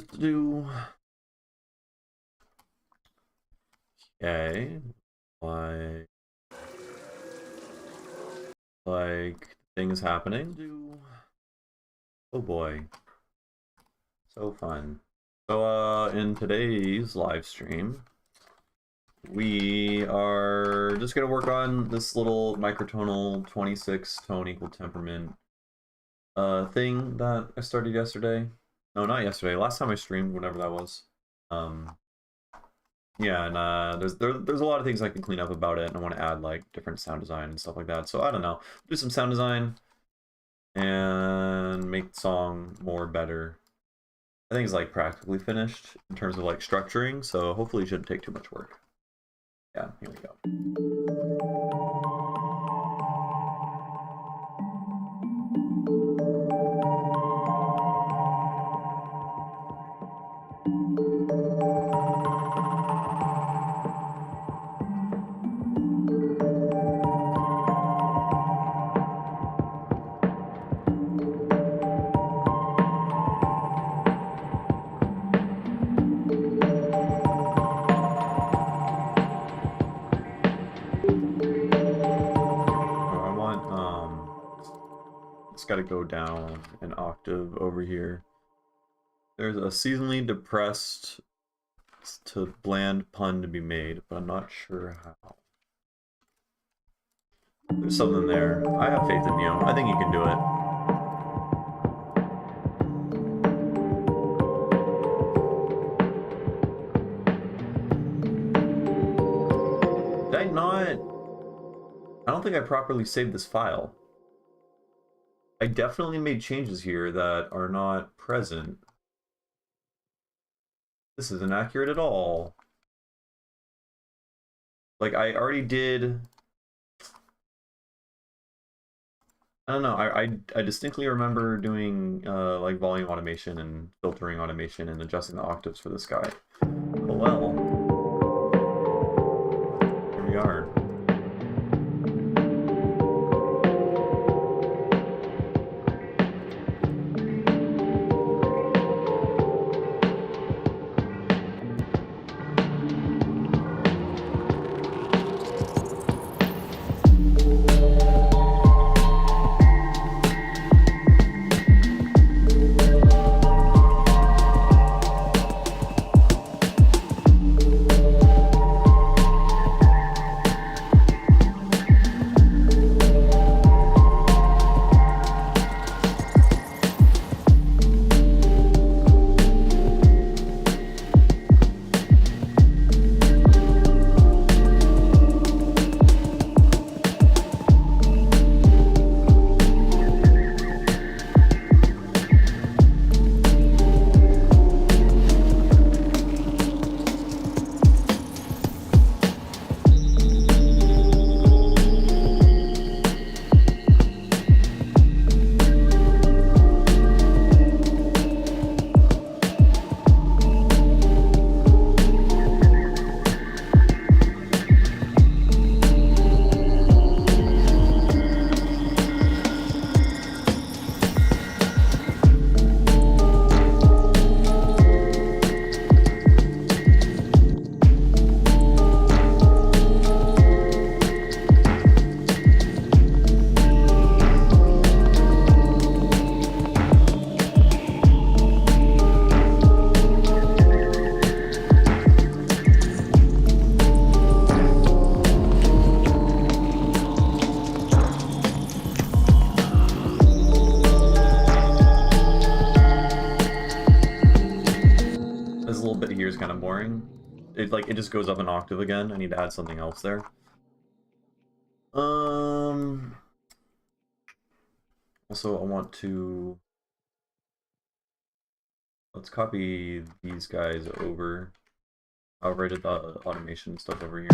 do. Okay, like things happening. Oh boy, so fun. So in today's live stream, we are just gonna work on this little microtonal 26 tone equal temperament thing that I started yesterday. No, not yesterday. Last time I streamed, whenever that was. Um, yeah, and there's a lot of things I can clean up about it, and I want to add like different sound design and stuff like that. So I don't know, do some sound design and make the song more better. I think it's like practically finished in terms of like structuring, so hopefully it shouldn't take too much work. Yeah, here we go. It's got to go down an octave over here. There's a seasonally depressed to bland pun to be made, but I'm not sure how. There's something there. I have faith in you. I think you can do it. Did I not? I don't think I properly saved this file. I definitely made changes here that are not present. This isn't accurate at all. Like, I already did... I don't know, I distinctly remember doing, like, volume automation and filtering automation and adjusting the octaves for this guy. Oh well. Here we are. It just goes up an octave again. I need to add something else there. Also I want to... Let's copy these guys over. I'll write the automation stuff over here.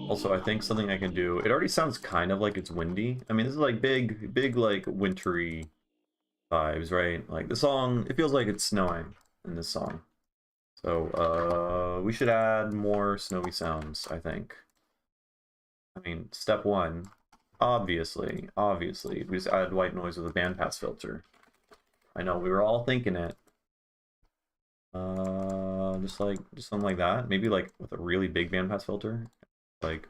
Also, I think something I can do... It already sounds kind of like it's windy. I mean, this is like big, like, wintry vibes, right? Like, the song, it feels like it's snowing in this song. So, we should add more snowy sounds, I think. I mean, step one, obviously, we just added white noise with a bandpass filter. I know, we were all thinking it. Just something like that. Maybe like with a really big bandpass filter. Like...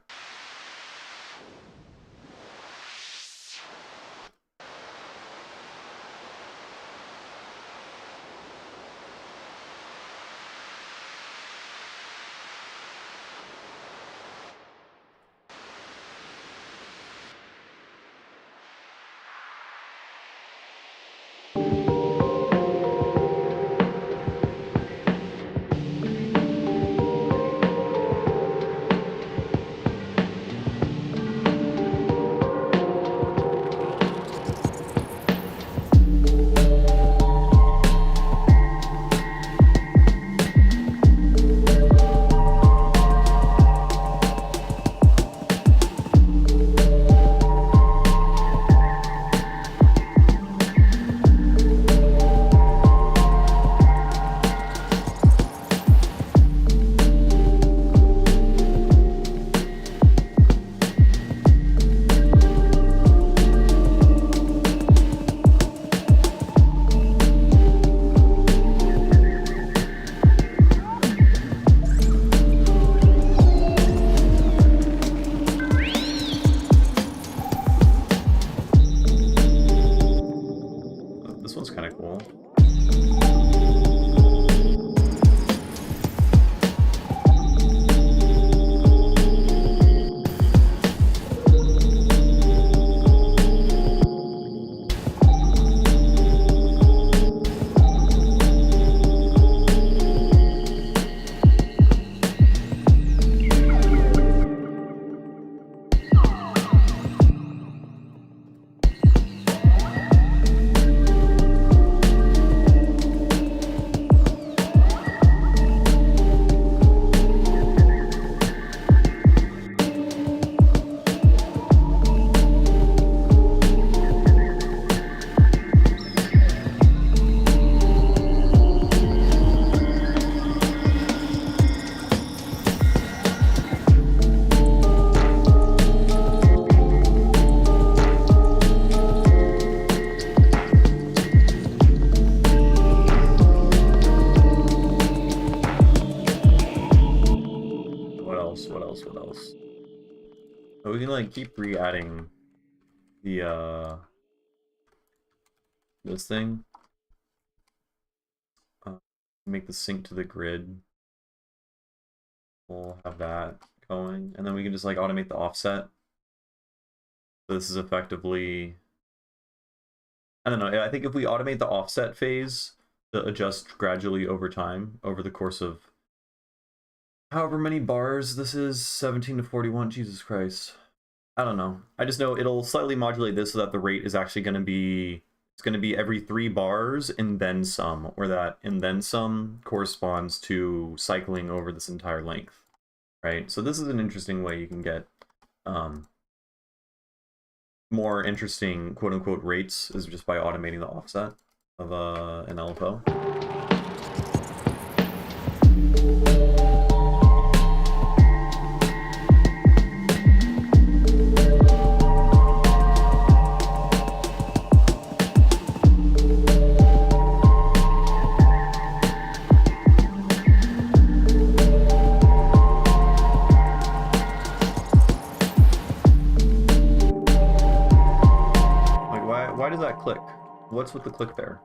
This one's kind of cool. What else? Oh, we can like keep re-adding the this thing. Make the sync to the grid. We'll have that going, and then we can just like automate the offset. So this is effectively, I don't know, I think if we automate the offset phase to adjust gradually over time, over the course of however many bars this is, 17 to 41, Jesus Christ. I don't know. I just know it'll slightly modulate this so that the rate is actually going to be, it's going to be every 3 bars and then some, or that and then some corresponds to cycling over this entire length, right? So this is an interesting way you can get more interesting quote-unquote rates, is just by automating the offset of an LFO. Why does that click? What's with the click there?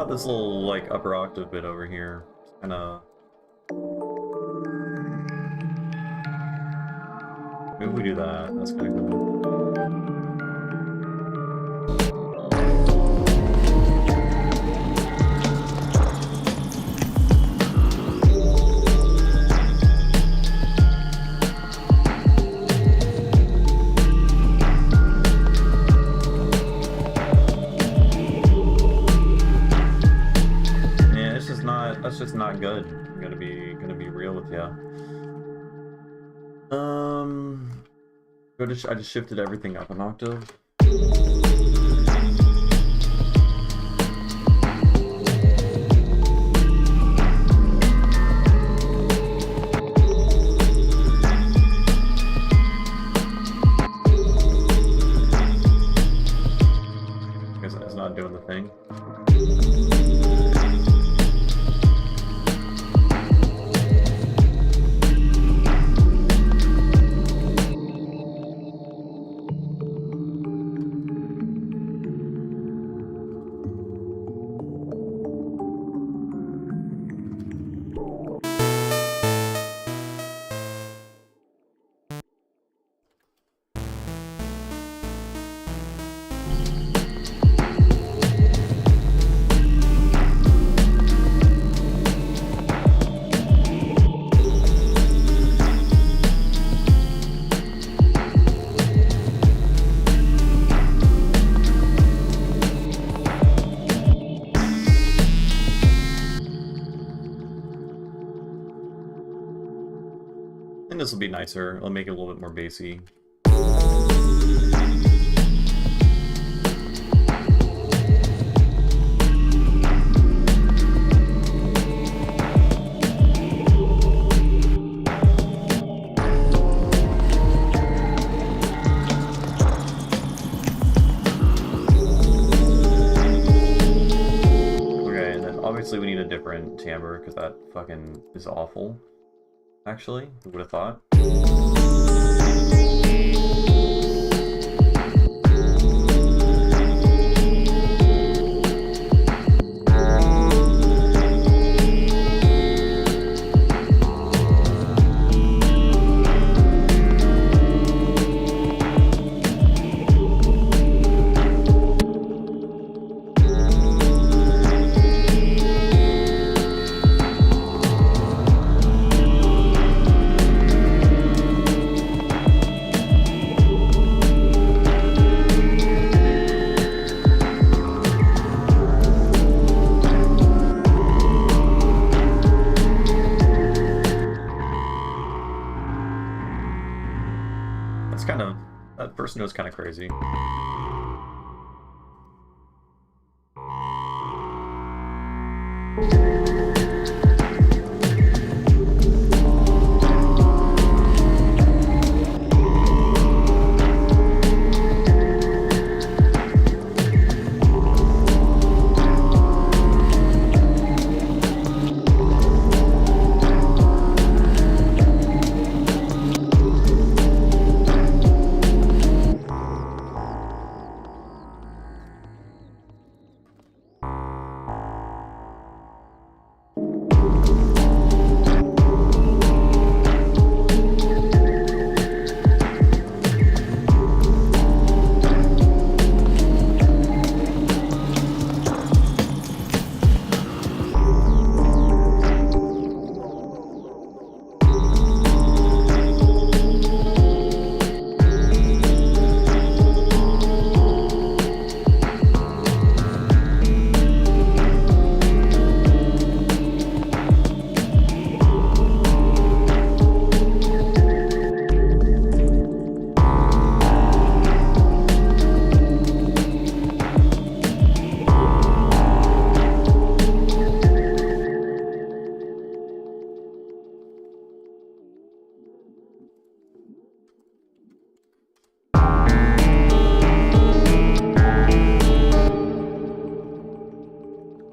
this little, like, upper octave bit over here? It's kinda... Maybe we do that. That's kinda cool. That's just not good. I'm gonna be real with you. I just shifted everything up an octave. I guess it's not doing the thing. This will be nicer. I'll make it a little bit more bassy. Okay, and then obviously we need a different timbre because that fucking is awful. Actually, who would have thought? That first note's kind of crazy.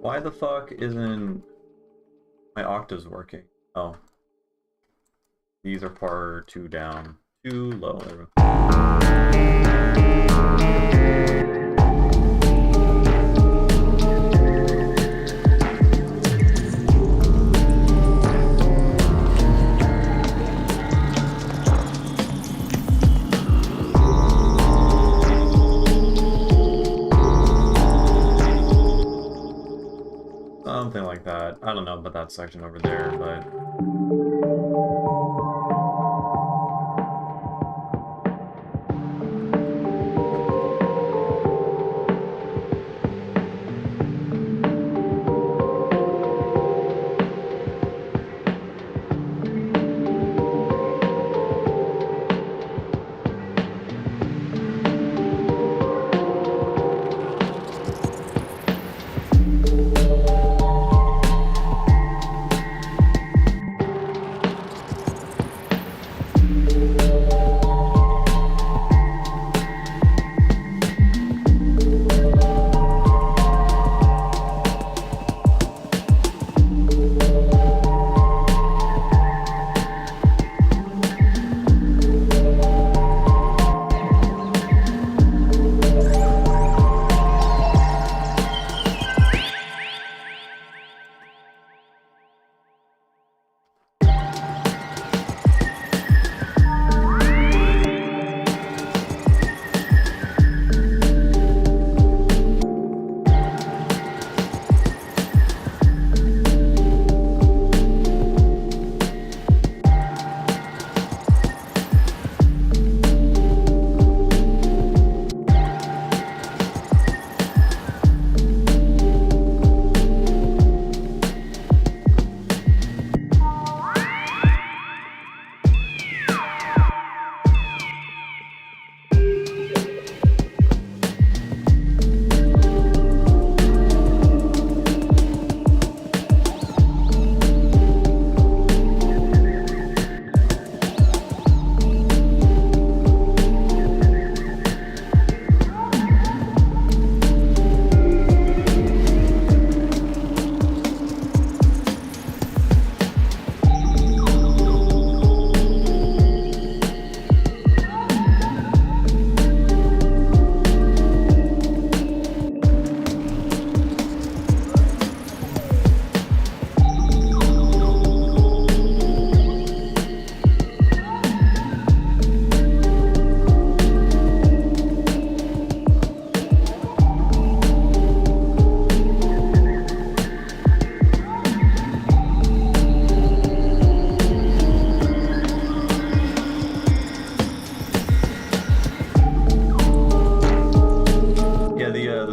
Why the fuck isn't my octaves working? Oh. These are far too down. Too low. There we go. don't know about that section over there, but...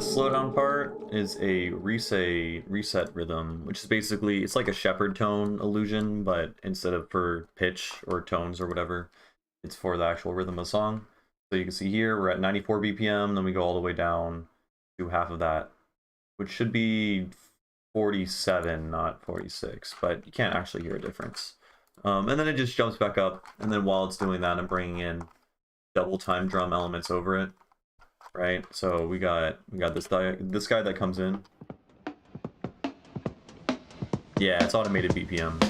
slowdown part is a reset rhythm, which is basically, it's like a shepherd tone illusion, but instead of for pitch or tones or whatever, it's for the actual rhythm of the song. So you can see here we're at 94 BPM, then we go all the way down to half of that, which should be 47, not 46, but you can't actually hear a difference. And then it just jumps back up, and then while it's doing that, I'm bringing in double time drum elements over it, right? So we got this guy that comes in. Yeah, it's automated BPM.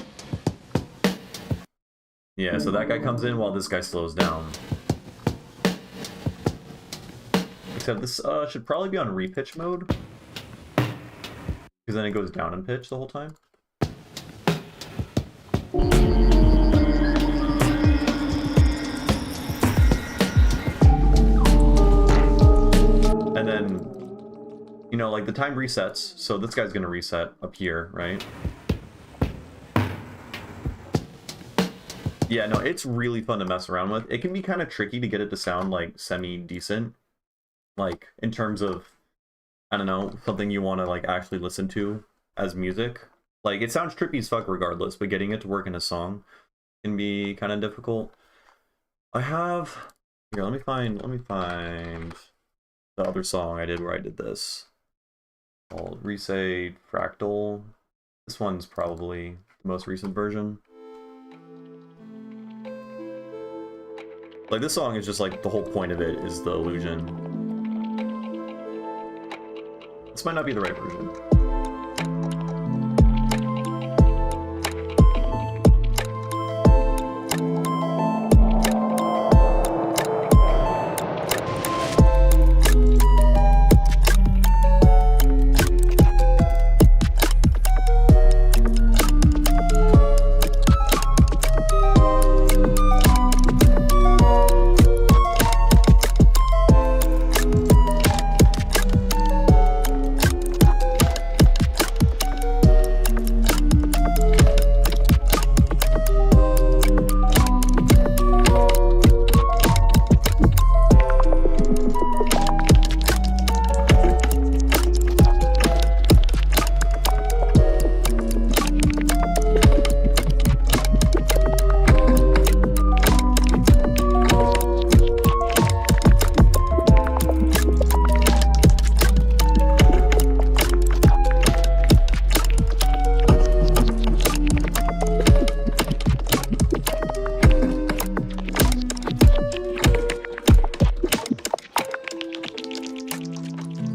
Yeah, so that guy comes in while this guy slows down. Except this should probably be on repitch mode, because then it goes down in pitch the whole time. And then, you know, like the time resets, so this guy's gonna reset up here, right? Yeah, no, it's really fun to mess around with. It can be kind of tricky to get it to sound like semi-decent, like in terms of, I don't know, something you want to like actually listen to as music. Like it sounds trippy as fuck regardless, but getting it to work in a song can be kind of difficult. I have here, let me find the other song I did where I did this, called Resay Fractal. This one's probably the most recent version. Like this song is just like, the whole point of it is the illusion. This might not be the right version.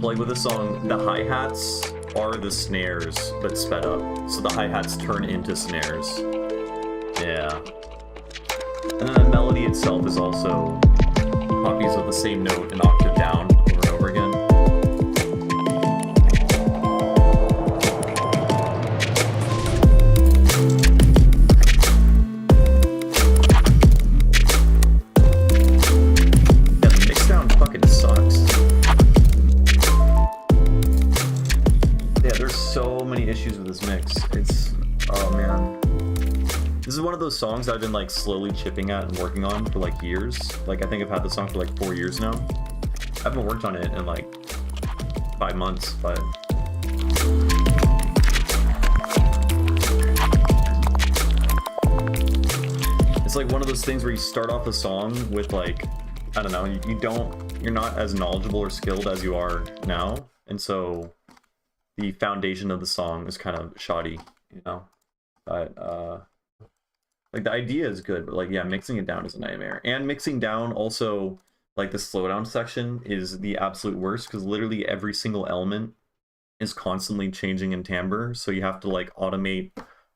Like with this song, the hi-hats are the snares, but sped up. So the hi-hats turn into snares. Yeah. And then the melody itself is also copies of the same note an octave down over and over again. Yeah, the mix down fucking sucks. Yeah, there's so many issues with this mix. It's, oh man. This is one of those songs that I've been like slowly chipping at and working on for like years. Like I think I've had the song for like 4 years now. I haven't worked on it in like 5 months, but it's like one of those things where you start off a song with like, I don't know, you're not as knowledgeable or skilled as you are now, and so the foundation of the song is kind of shoddy, you know. But like the idea is good, but like yeah, mixing it down is a nightmare. And mixing down also, like the slowdown section is the absolute worst because literally every single element is constantly changing in timbre, so you have to like automate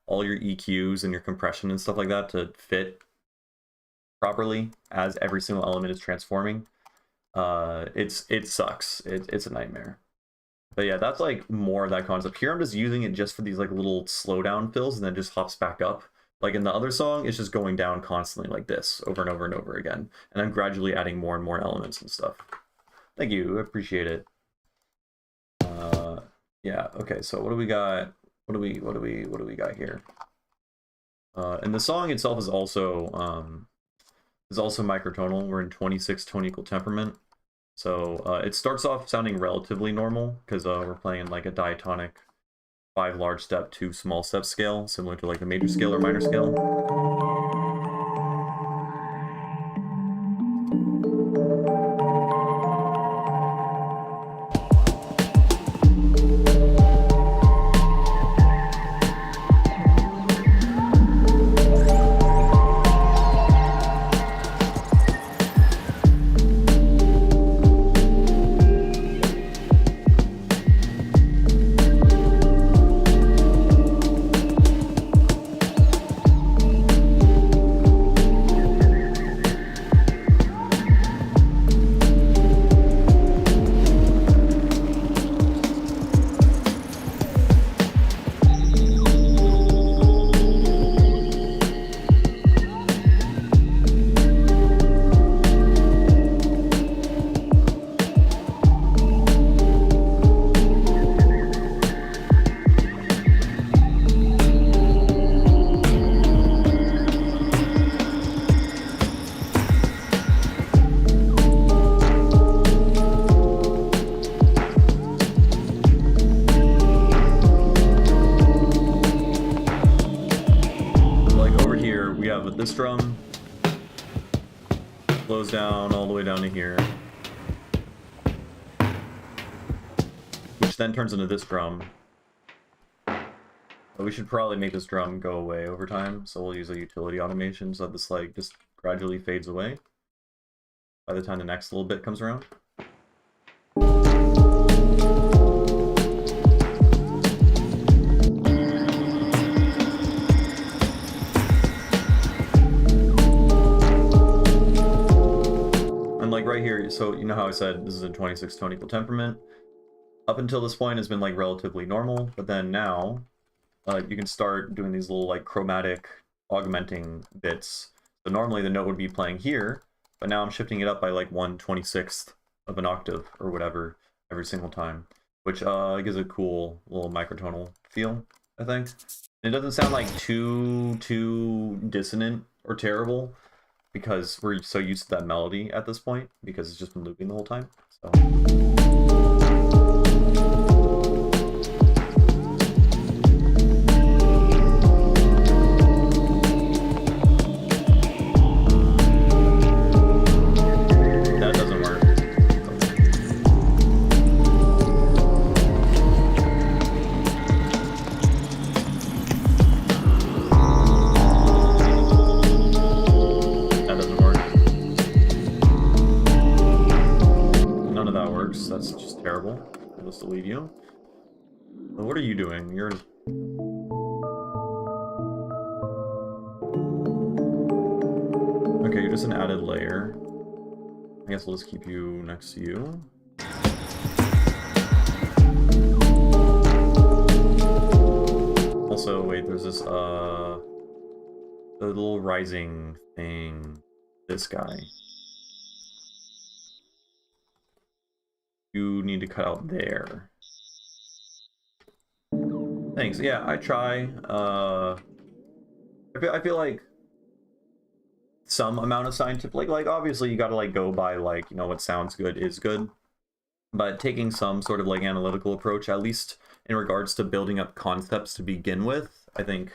all your EQs and your compression and stuff like that to fit properly as every single element is transforming. It sucks. It's a nightmare. But yeah, that's like more of that concept. Here I'm just using it just for these like little slowdown fills and then just hops back up. Like in the other song, it's just going down constantly like this over and over and over again. And I'm gradually adding more and more elements and stuff. Thank you, I appreciate it. Yeah, okay, so what do we got? What do we got here? And the song itself is also microtonal. We're in 26 tone equal temperament. So it starts off sounding relatively normal because we're playing like a diatonic 5 large step, 2 small step scale, similar to like a major scale or minor scale. This drum flows down all the way down to here, which then turns into this drum. But we should probably make this drum go away over time, so we'll use a utility automation so that this like just gradually fades away by the time the next little bit comes around. Like right here, so you know how I said this is a 26 tone equal temperament. Up until this point has been like relatively normal, but then now you can start doing these little like chromatic augmenting bits. So normally the note would be playing here, but now I'm shifting it up by like 1/26th of an octave or whatever every single time, which gives a cool little microtonal feel, I think. And it doesn't sound like too dissonant or terrible, because we're so used to that melody at this point, because it's just been looping the whole time. So. That doesn't work. None of that works. works. That's just terrible. I'll just delete you. But what are you doing? You're... Okay, you're just an added layer. I guess we'll just keep you next to you. Also, wait, there's this, the little rising thing. This guy. You need to cut out there. Thanks. Yeah, I try. I feel like some amount of scientific, like obviously you gotta like go by like, you know, what sounds good is good. But taking some sort of like analytical approach, at least in regards to building up concepts to begin with, I think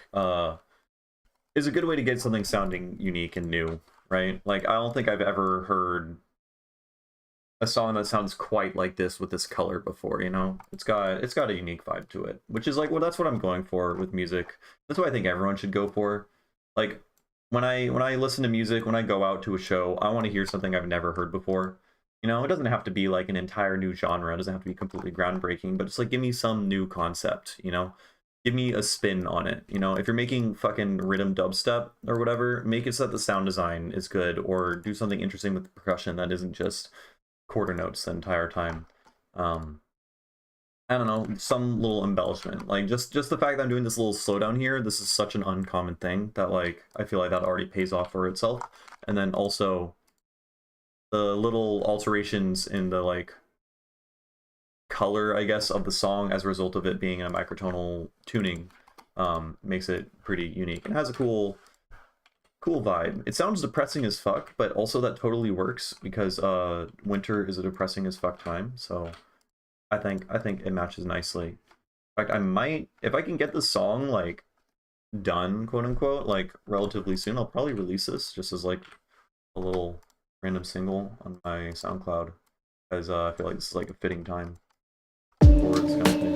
is a good way to get something sounding unique and new, right? Like I don't think I've ever heard a song that sounds quite like this with this color before, you know? It's got a unique vibe to it, which is like, well, that's what I'm going for with music. That's what I think everyone should go for. Like when I listen to music, when I go out to a show, I want to hear something I've never heard before. You know, it doesn't have to be like an entire new genre. It doesn't have to be completely groundbreaking, but just like give me some new concept, you know? Give me a spin on it, you know? If you're making fucking rhythm dubstep or whatever, make it so that the sound design is good, or do something interesting with the percussion that isn't just quarter notes the entire time. I don't know, some little embellishment. Like just the fact that I'm doing this little slowdown here, this is such an uncommon thing that like I feel like that already pays off for itself. And then also the little alterations in the like color, I guess, of the song as a result of it being in a microtonal tuning makes it pretty unique and has a cool vibe. It sounds depressing as fuck, but also that totally works because winter is a depressing as fuck time, so I think it matches nicely. In fact, I might, if I can get the song like done, quote unquote, like relatively soon, I'll probably release this just as like a little random single on my SoundCloud, because I feel like this is like a fitting time for this kind of thing.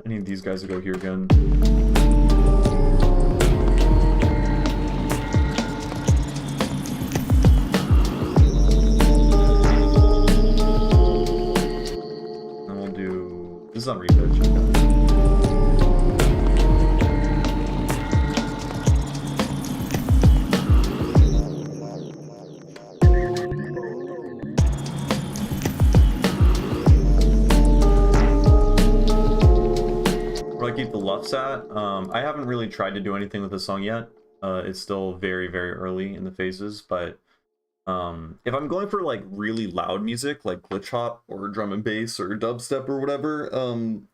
I need these guys to go here again. And we'll do... This is on repitch. Keep the LUFs at. I haven't really tried to do anything with this song yet. It's still very, very early in the phases, but if I'm going for like really loud music, like glitch hop or drum and bass or dubstep or whatever,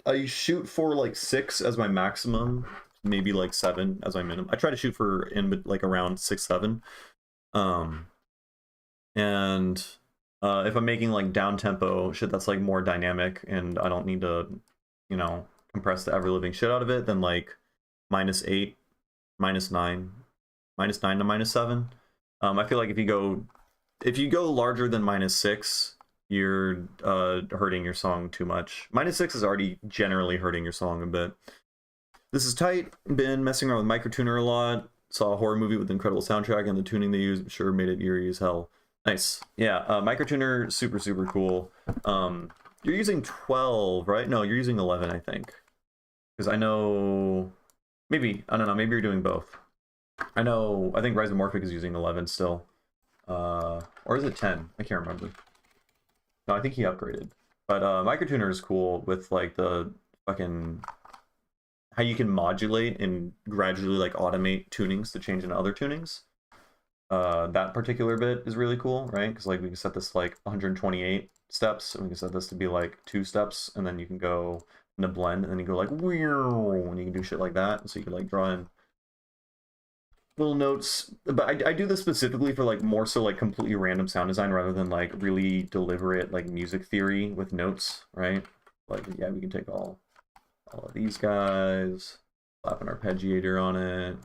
I shoot for like 6 as my maximum, maybe like 7 as my minimum. I try to shoot for in like around 6, 7. And if I'm making like down tempo shit that's like more dynamic and I don't need to, you know, compress the ever-living shit out of it, then like -8, -9, -9 to -7. I feel like if you go larger than -6, you're hurting your song too much. -6 is already generally hurting your song a bit. This is tight. Been messing around with Microtuner a lot. Saw a horror movie with an incredible soundtrack, and the tuning they use, I'm sure, made it eerie as hell. Nice. Yeah, Microtuner, super, super cool. You're using 12, right? No, you're using 11, I think. Because I know, maybe, I don't know, maybe you're doing both. I think Rhizomorphic is using 11 still. Or is it 10? I can't remember. No, I think he upgraded. But Microtuner is cool with like the fucking, how you can modulate and gradually like automate tunings to change into other tunings. That particular bit is really cool, right? Because like we can set this like 128 steps, and we can set this to be like 2 steps, and then you can go in a blend, and then you go like, and you can do shit like that. So you can like draw in little notes. But I do this specifically for like more so like completely random sound design rather than like really deliberate like music theory with notes, right? Like, yeah, we can take all of these guys, slap an arpeggiator on it,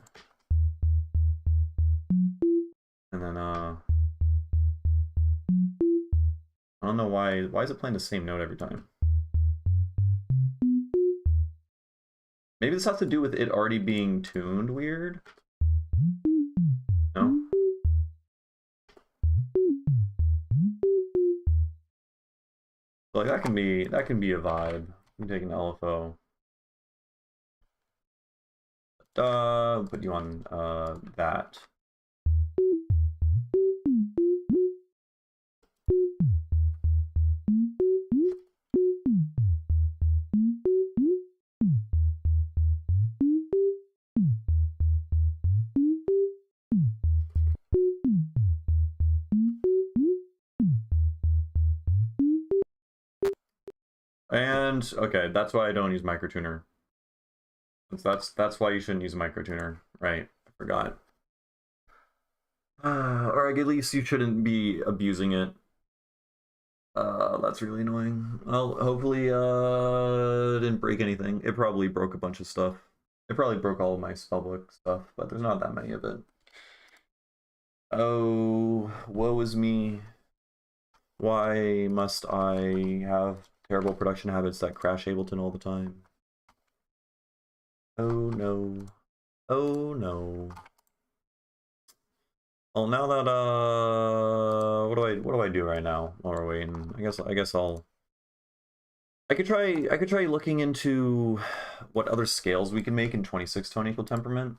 and then I don't know why is it playing the same note every time? Maybe this has to do with it already being tuned weird. No? Like that can be a vibe. I'm taking LFO. Put you on that. And okay, that's why I don't use microtuner. That's why you shouldn't use microtuner, right? I forgot. Or at least you shouldn't be abusing it. That's really annoying. Well, hopefully, it didn't break anything. It probably broke a bunch of stuff. It probably broke all of my spellbook stuff, but there's not that many of it. Oh, woe is me. Why must I have terrible production habits that crash Ableton all the time? Oh no. Oh no. Well, now that what do I do right now while we're waiting? I guess I could try looking into what other scales we can make in 26 tone equal temperament.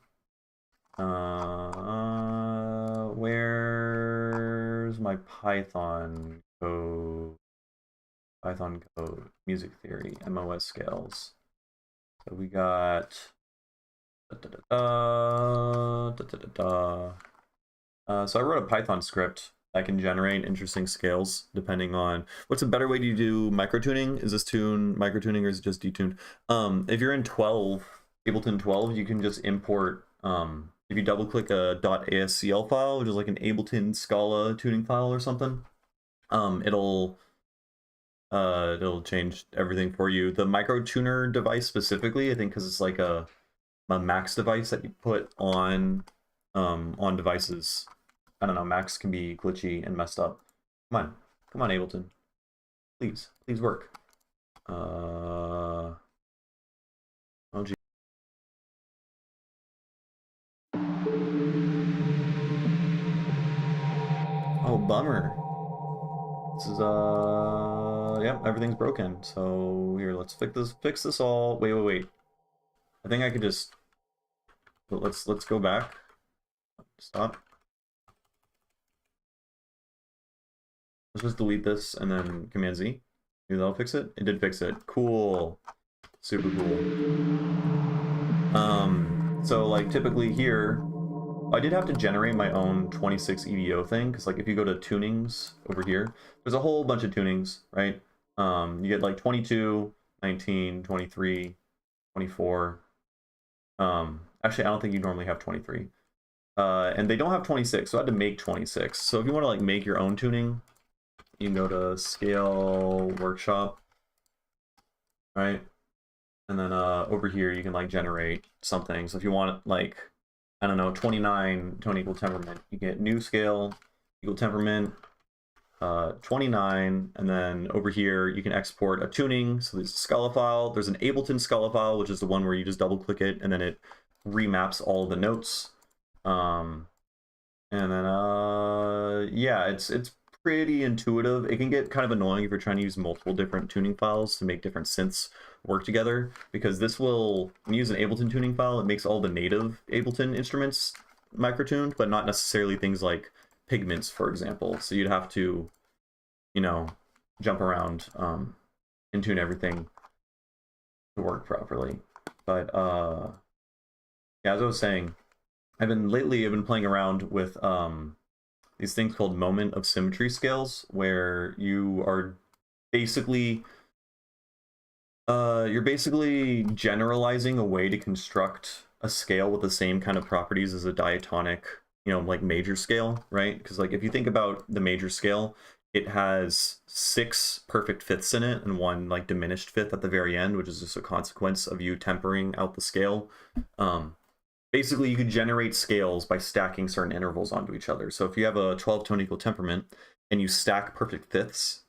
Where's my Python code? Python code, music theory, MOS scales. So we got so I wrote a Python script that can generate interesting scales depending on what's a better way to do microtuning. Is this tune microtuning or is it just detuned? If you're in 12, Ableton 12, you can just import if you double click a .ascl file, which is like an Ableton Scala tuning file or something, it'll change everything for you. The microtuner device specifically, I think because it's like a Max device that you put on devices. I don't know, Max can be glitchy and messed up. Come on, Ableton. Please work. Oh gee. Oh, bummer. This is yep, everything's broken. So here, let's fix this all. Wait. I think I could just let's go back. Stop. Let's just delete this and then Command Z. Maybe that'll fix it. It did fix it. Cool. Super cool. So like typically here, I did have to generate my own 26 EVO thing, because like if you go to tunings over here, there's a whole bunch of tunings, right? You get like 22, 19, 23, 24. Actually, I don't think you normally have 23. And they don't have 26, so I had to make 26. So if you want to like make your own tuning, you can go to Scale Workshop, right? And then over here you can like generate something. So if you want like, I don't know, 29 tone equal temperament, you get new scale equal temperament 29, and then over here you can export a tuning. So there's a Scala file, there's an Ableton Scala file, which is the one where you just double click it and then it remaps all of the notes. And then yeah, it's pretty intuitive. It can get kind of annoying if you're trying to use multiple different tuning files to make different synths work together, because this will, when you use an Ableton tuning file, it makes all the native Ableton instruments microtuned, but not necessarily things like pigments, for example. So you'd have to, you know, jump around and tune everything to work properly. But yeah, as I was saying, I've been playing around with these things called moment of symmetry scales, where you are basically You're basically generalizing a way to construct a scale with the same kind of properties as a diatonic, you know, like major scale, right? Because like if you think about the major scale, it has 6 perfect fifths in it and 1 like diminished fifth at the very end, which is just a consequence of you tempering out the scale. Basically, you can generate scales by stacking certain intervals onto each other. So if you have a 12-tone equal temperament and you stack perfect fifths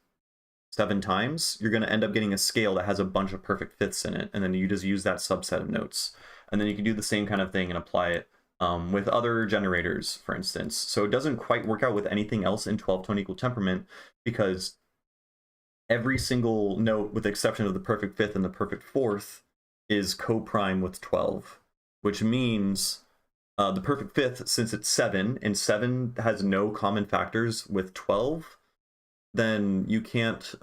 7 times, you're going to end up getting a scale that has a bunch of perfect fifths in it, and then you just use that subset of notes. And then you can do the same kind of thing and apply it with other generators, for instance. So it doesn't quite work out with anything else in 12-tone equal temperament, because every single note, with the exception of the perfect fifth and the perfect fourth, is co-prime with 12, which means the perfect fifth, since it's 7, and 7 has no common factors with 12, then you can't,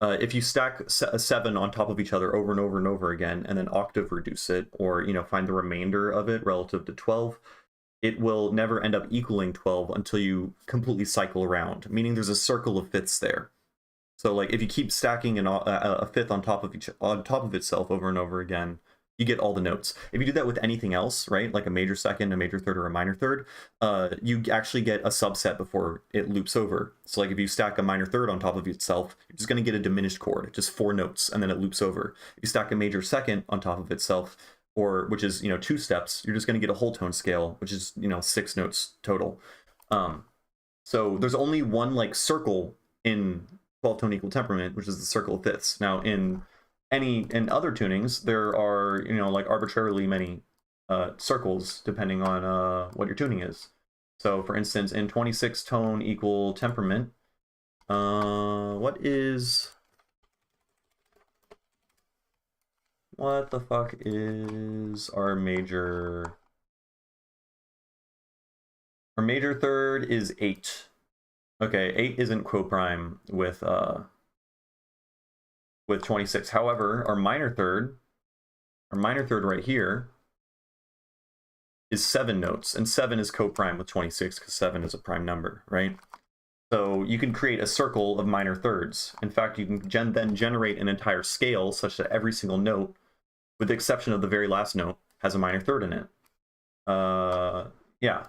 if you stack a 7 on top of each other over and over and over again, and then octave reduce it, or, you know, find the remainder of it relative to 12, it will never end up equaling 12 until you completely cycle around, meaning there's a circle of fifths there. So like if you keep stacking a fifth on top of itself over and over again, you get all the notes. If you do that with anything else, right, like a major second, a major third, or a minor third, you actually get a subset before it loops over. So like if you stack a minor third on top of itself, you're just going to get a diminished chord, just 4 notes, and then it loops over. If you stack a major second on top of itself, or which is, you know, 2 steps, you're just going to get a whole tone scale, which is, you know, 6 notes total. So there's only one like circle in 12-tone equal temperament, which is the circle of fifths. Now in other tunings, there are, you know, like arbitrarily many circles depending on what your tuning is. So for instance, in 26-tone equal temperament, what the fuck is our major? Our major third is 8. Okay, 8 isn't coprime with 26. However, our minor third right here is 7 notes, and 7 is coprime with 26 because 7 is a prime number, right? So you can create a circle of minor thirds. In fact, you can then generate an entire scale such that every single note, with the exception of the very last note, has a minor third in it. Yeah.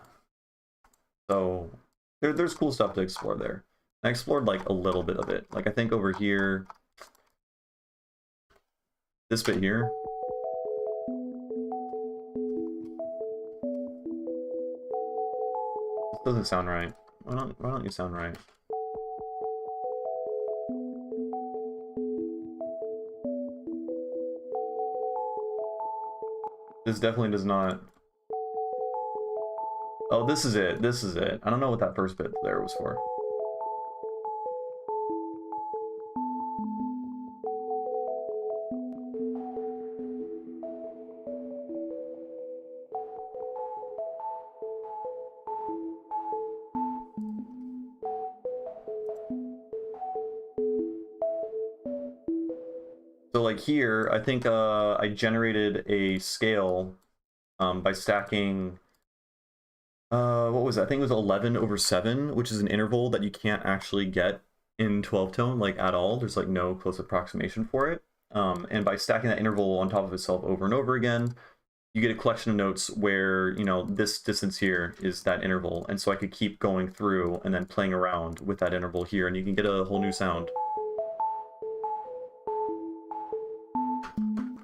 So there's cool stuff to explore there. I explored like a little bit of it. Like I think over here, this bit here. This doesn't sound right. Why don't you sound right? This definitely does not. Oh, this is it. This is it. I don't know what that first bit there was for. So like here, I think I generated a scale by stacking, what was that? I think it was 11 over 7, which is an interval that you can't actually get in 12-tone like at all. There's like no close approximation for it. And by stacking that interval on top of itself over and over again, you get a collection of notes where, you know, this distance here is that interval. And so I could keep going through and then playing around with that interval here, and you can get a whole new sound.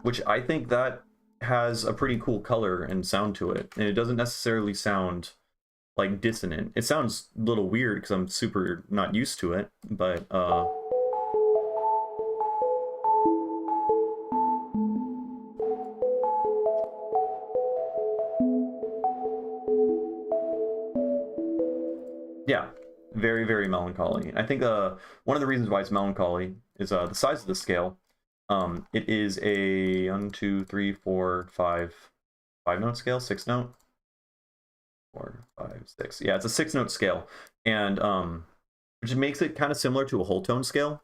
Which I think that has a pretty cool color and sound to it. And it doesn't necessarily sound like dissonant. It sounds a little weird because I'm super not used to it, but yeah, very, very melancholy. I think one of the reasons why it's melancholy is the size of the scale. It is a 1, 2, 3, 4, 5 note scale, 6 note, 4, 5, 6. Yeah, it's a 6 note scale, and which makes it kind of similar to a whole tone scale.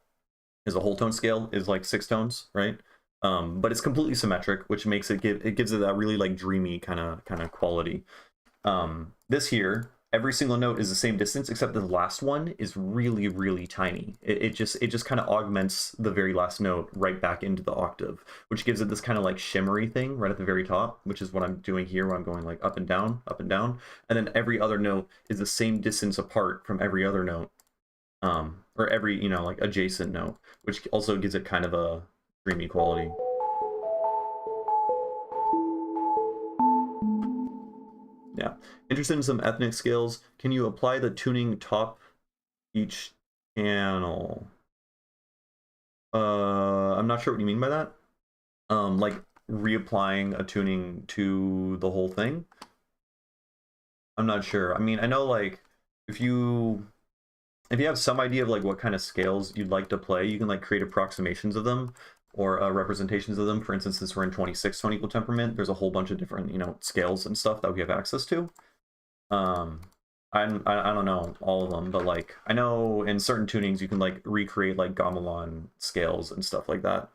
Is a whole tone scale is like 6 tones, right? But it's completely symmetric, which makes it gives it that really like dreamy kind of quality. This here, every single note is the same distance, except the last one is really, really tiny. It just kind of augments the very last note right back into the octave, which gives it this kind of like shimmery thing right at the very top, which is what I'm doing here when I'm going like up and down, and then every other note is the same distance apart from every other note, or every, you know, like adjacent note, which also gives it kind of a dreamy quality. Yeah. Interested in some ethnic scales. Can you apply the tuning top each channel? I'm not sure what you mean by that. Like reapplying a tuning to the whole thing? I'm not sure. I mean, I know like if you have some idea of like what kind of scales you'd like to play, you can like create approximations of them or representations of them. For instance, since we're in 26 tone equal temperament, there's a whole bunch of different, you know, scales and stuff that we have access to. I don't know all of them, but like I know in certain tunings you can like recreate like gamelan scales and stuff like that.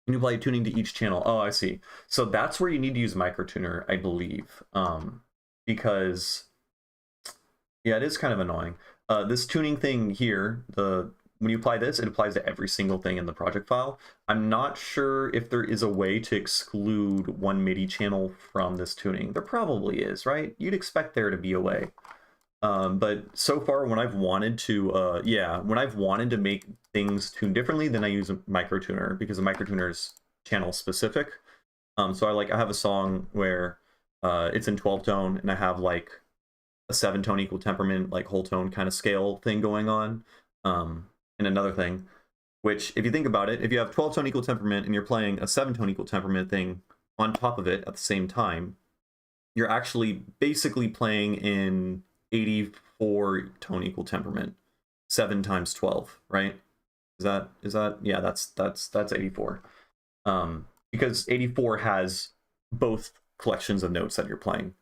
You apply tuning to each channel. Oh, I see. So that's where you need to use microtuner, I believe, because yeah, it is kind of annoying. This tuning thing here, when you apply this, it applies to every single thing in the project file. I'm not sure if there is a way to exclude one MIDI channel from this tuning. There probably is, right? You'd expect there to be a way. But so far, when I've wanted to, make things tune differently, then I use a microtuner because the microtuner is channel specific. So I have a song where it's in 12 tone, and I have like a 7 tone equal temperament, like whole tone kind of scale thing going on. And another thing, which if you think about it, if you have 12 tone equal temperament and you're playing a 7 tone equal temperament thing on top of it at the same time, you're actually basically playing in 84 tone equal temperament, 7 times 12, right? Is that yeah, that's 84. Because 84 has both collections of notes that you're playing.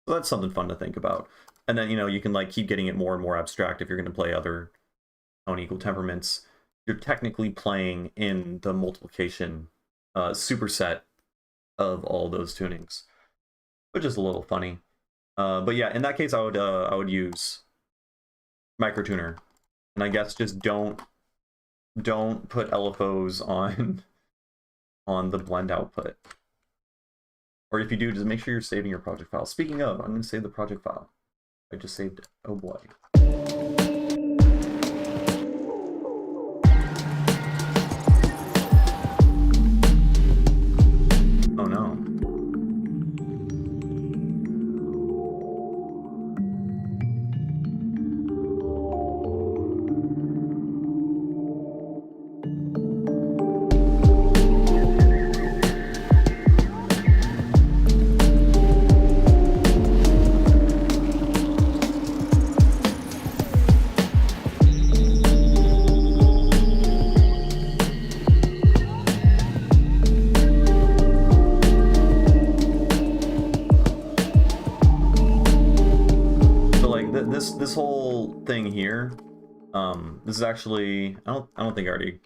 So that's something fun to think about. And then, you know, you can like keep getting it more and more abstract if you're going to play other tone equal temperaments. You're technically playing in the multiplication superset of all those tunings, which is a little funny. But yeah, in that case, I would use microtuner, and I guess just don't put LFOs on the blend output. Or if you do, just make sure you're saving your project file. Speaking of, I'm going to save the project file. I just saved it. Oh boy. Oh no. This whole thing here, this is actually, I don't think I already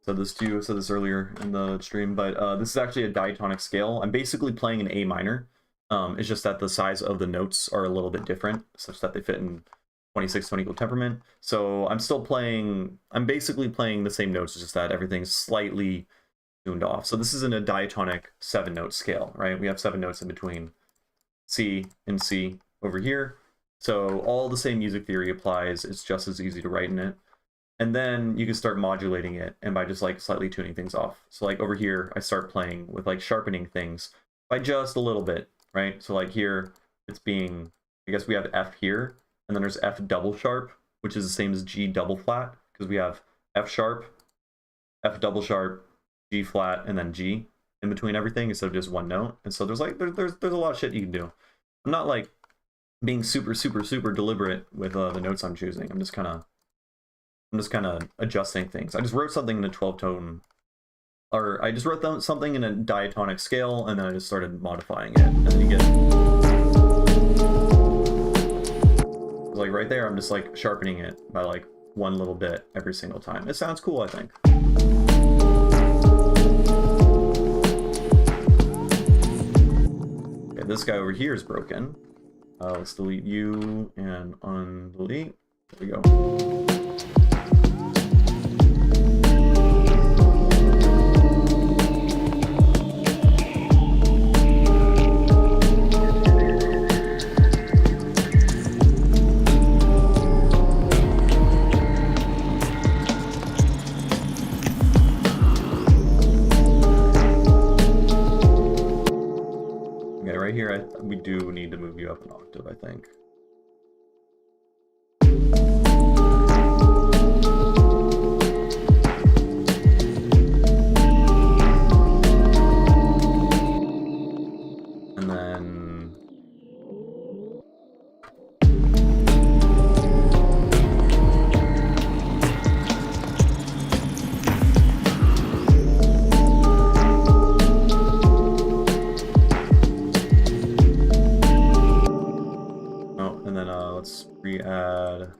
said this to you. I said this earlier in the stream, but this is actually a diatonic scale. I'm basically playing an A minor. It's just that the size of the notes are a little bit different, such that they fit in 26 tone equal temperament. So I'm basically playing the same notes, just that everything's slightly tuned off. So this is in a diatonic 7-note scale, right? We have 7 notes in between C and C over here. So all the same music theory applies. It's just as easy to write in it. And then you can start modulating it, and by just like slightly tuning things off. So like over here, I start playing with like sharpening things by just a little bit, right? So like here, it's being, I guess we have F here, and then there's F double sharp, which is the same as G double flat, because we have F sharp, F double sharp, G flat, and then G in between everything instead of just one note. And so there's a lot of shit you can do. I'm not like being super deliberate with the notes I'm choosing. I'm just kind of adjusting things. I just wrote something in a 12 tone, or I just wrote something in a diatonic scale, and then I just started modifying it. And then you get, like right there, I'm just like sharpening it by like one little bit every single time. It sounds cool, I think. Okay, this guy over here is broken. Let's delete you and undelete. There we go. Okay, right here, we do need to move you up an octave, I think. And then... Oh, and then let's re-add...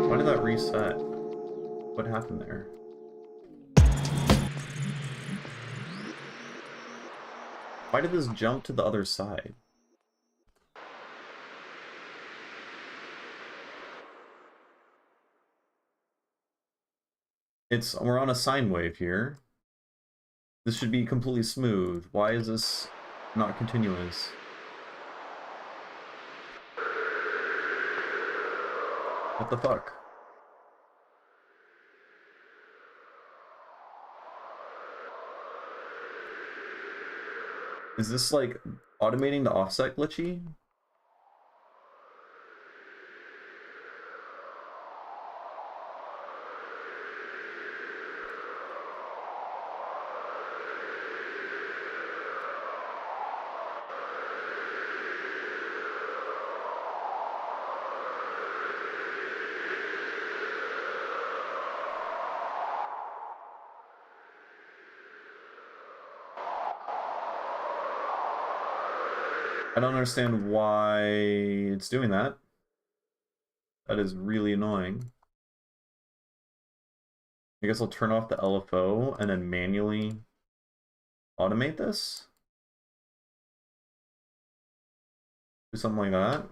Why did that reset? What happened there? Why did this jump to the other side? We're on a sine wave here. This should be completely smooth. Why is this not continuous? What the fuck? Is this like automating the offset glitchy? I don't understand why it's doing that. That is really annoying. I guess I'll turn off the LFO and then manually automate this. Do something like that.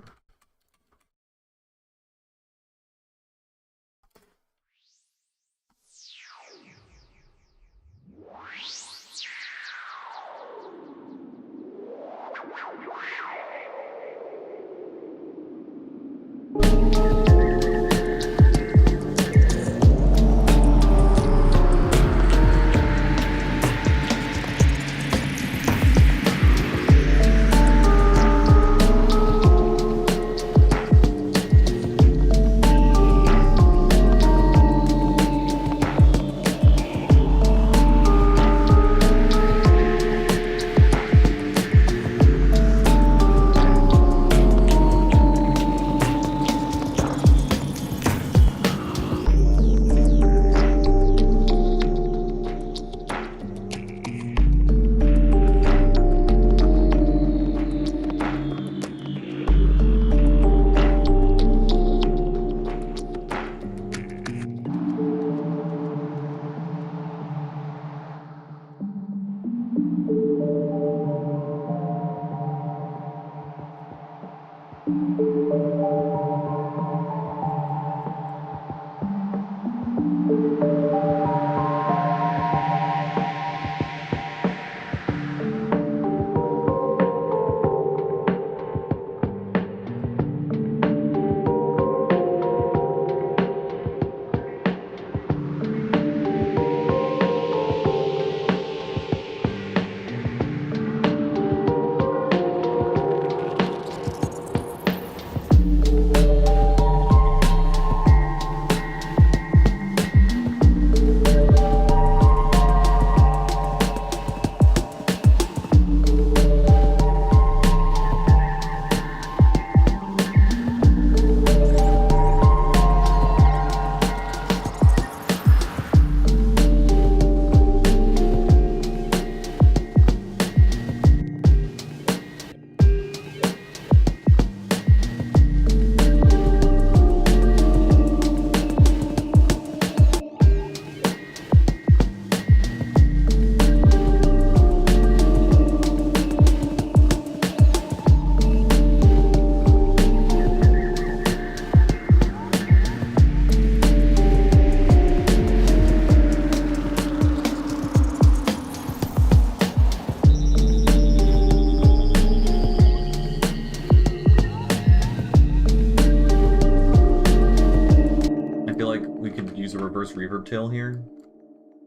first reverb tail here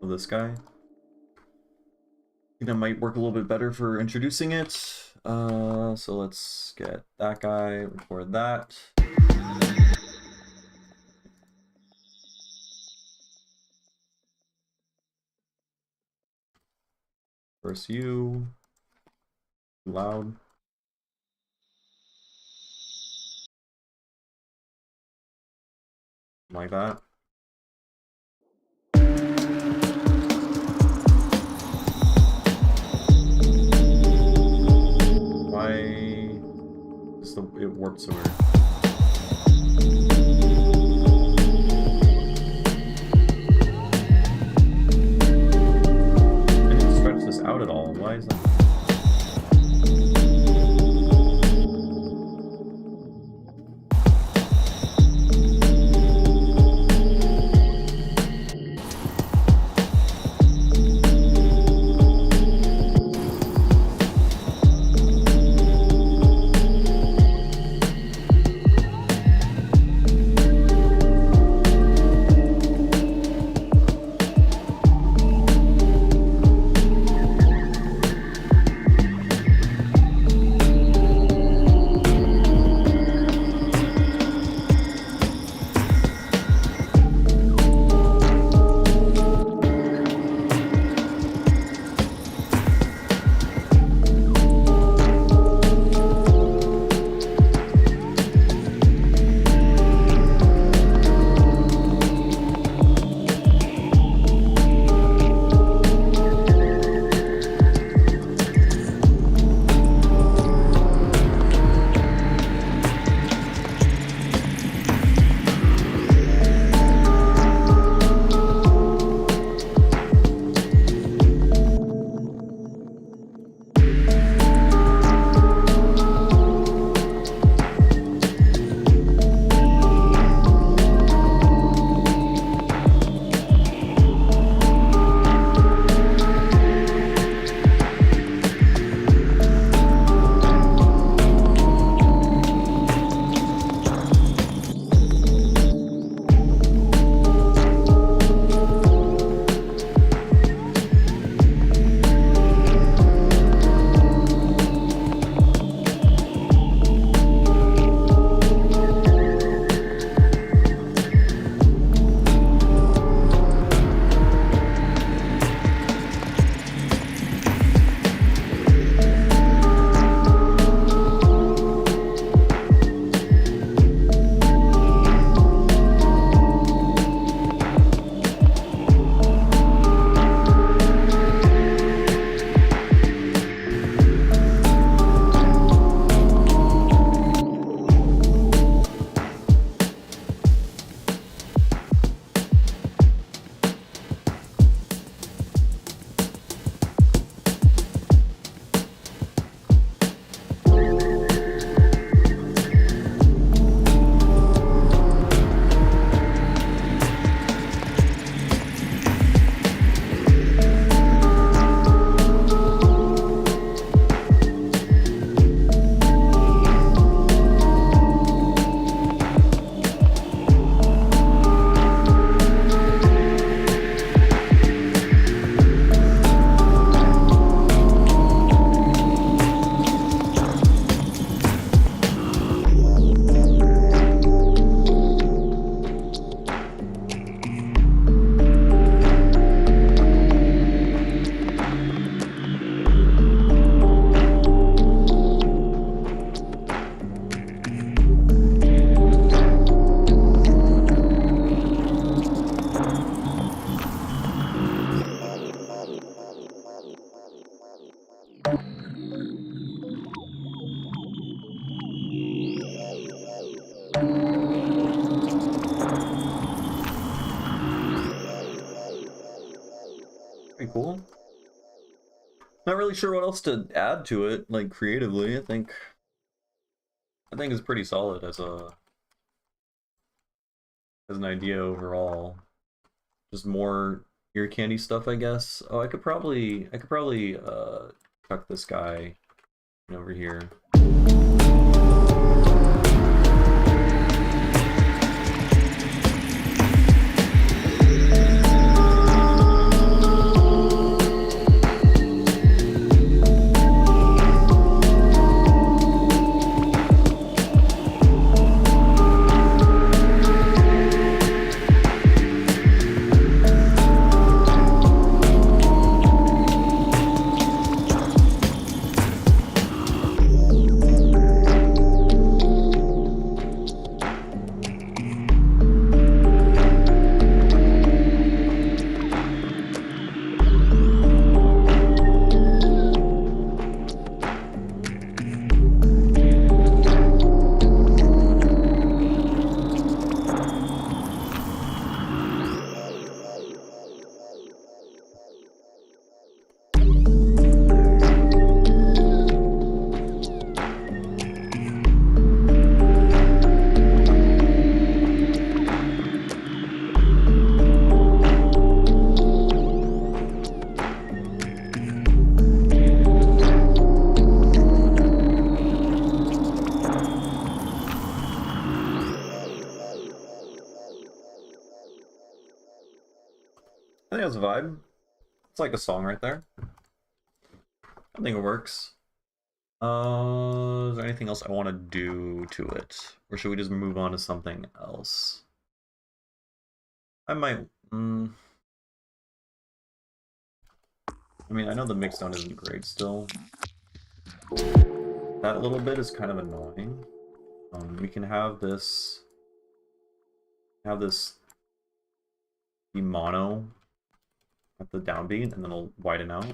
of this guy. I think that might work a little bit better for introducing it. So let's get that guy, record that. First you, too loud. Like that. Why is it warped so weird? I didn't stretch this out at all. Why is that? Pretty cool. Not really sure what else to add to it, like creatively. I think it's pretty solid as an idea overall. Just more ear candy stuff, I guess. Oh, I could probably chuck this guy over here. I think that's a vibe. It's like a song right there. I think it works. Is there anything else I want to do to it? Or should we just move on to something else? I might... I mean, I know the mixdown isn't great still. That little bit is kind of annoying. We can have this... be mono at the downbeat, and then it'll widen out.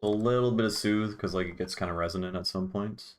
A little bit of soothe, because like it gets kind of resonant at some points.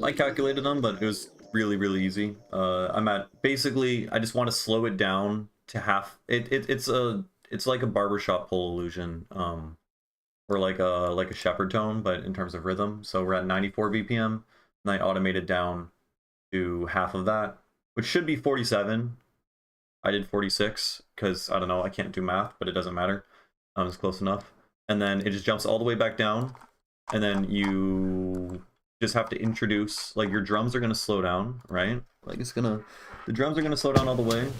I calculated them, but it was really easy. I'm at basically I just want to slow it down to half. It's like a barbershop pole illusion, or like a shepherd tone, but in terms of rhythm. So we're at 94 BPM, and I automated down to half of that, which should be 47. I did 46 because I don't know, I can't do math, but it doesn't matter. It's close enough. And then it just jumps all the way back down, and then you just have to introduce, like, your drums are gonna slow down, right? Like the drums are gonna slow down all the way.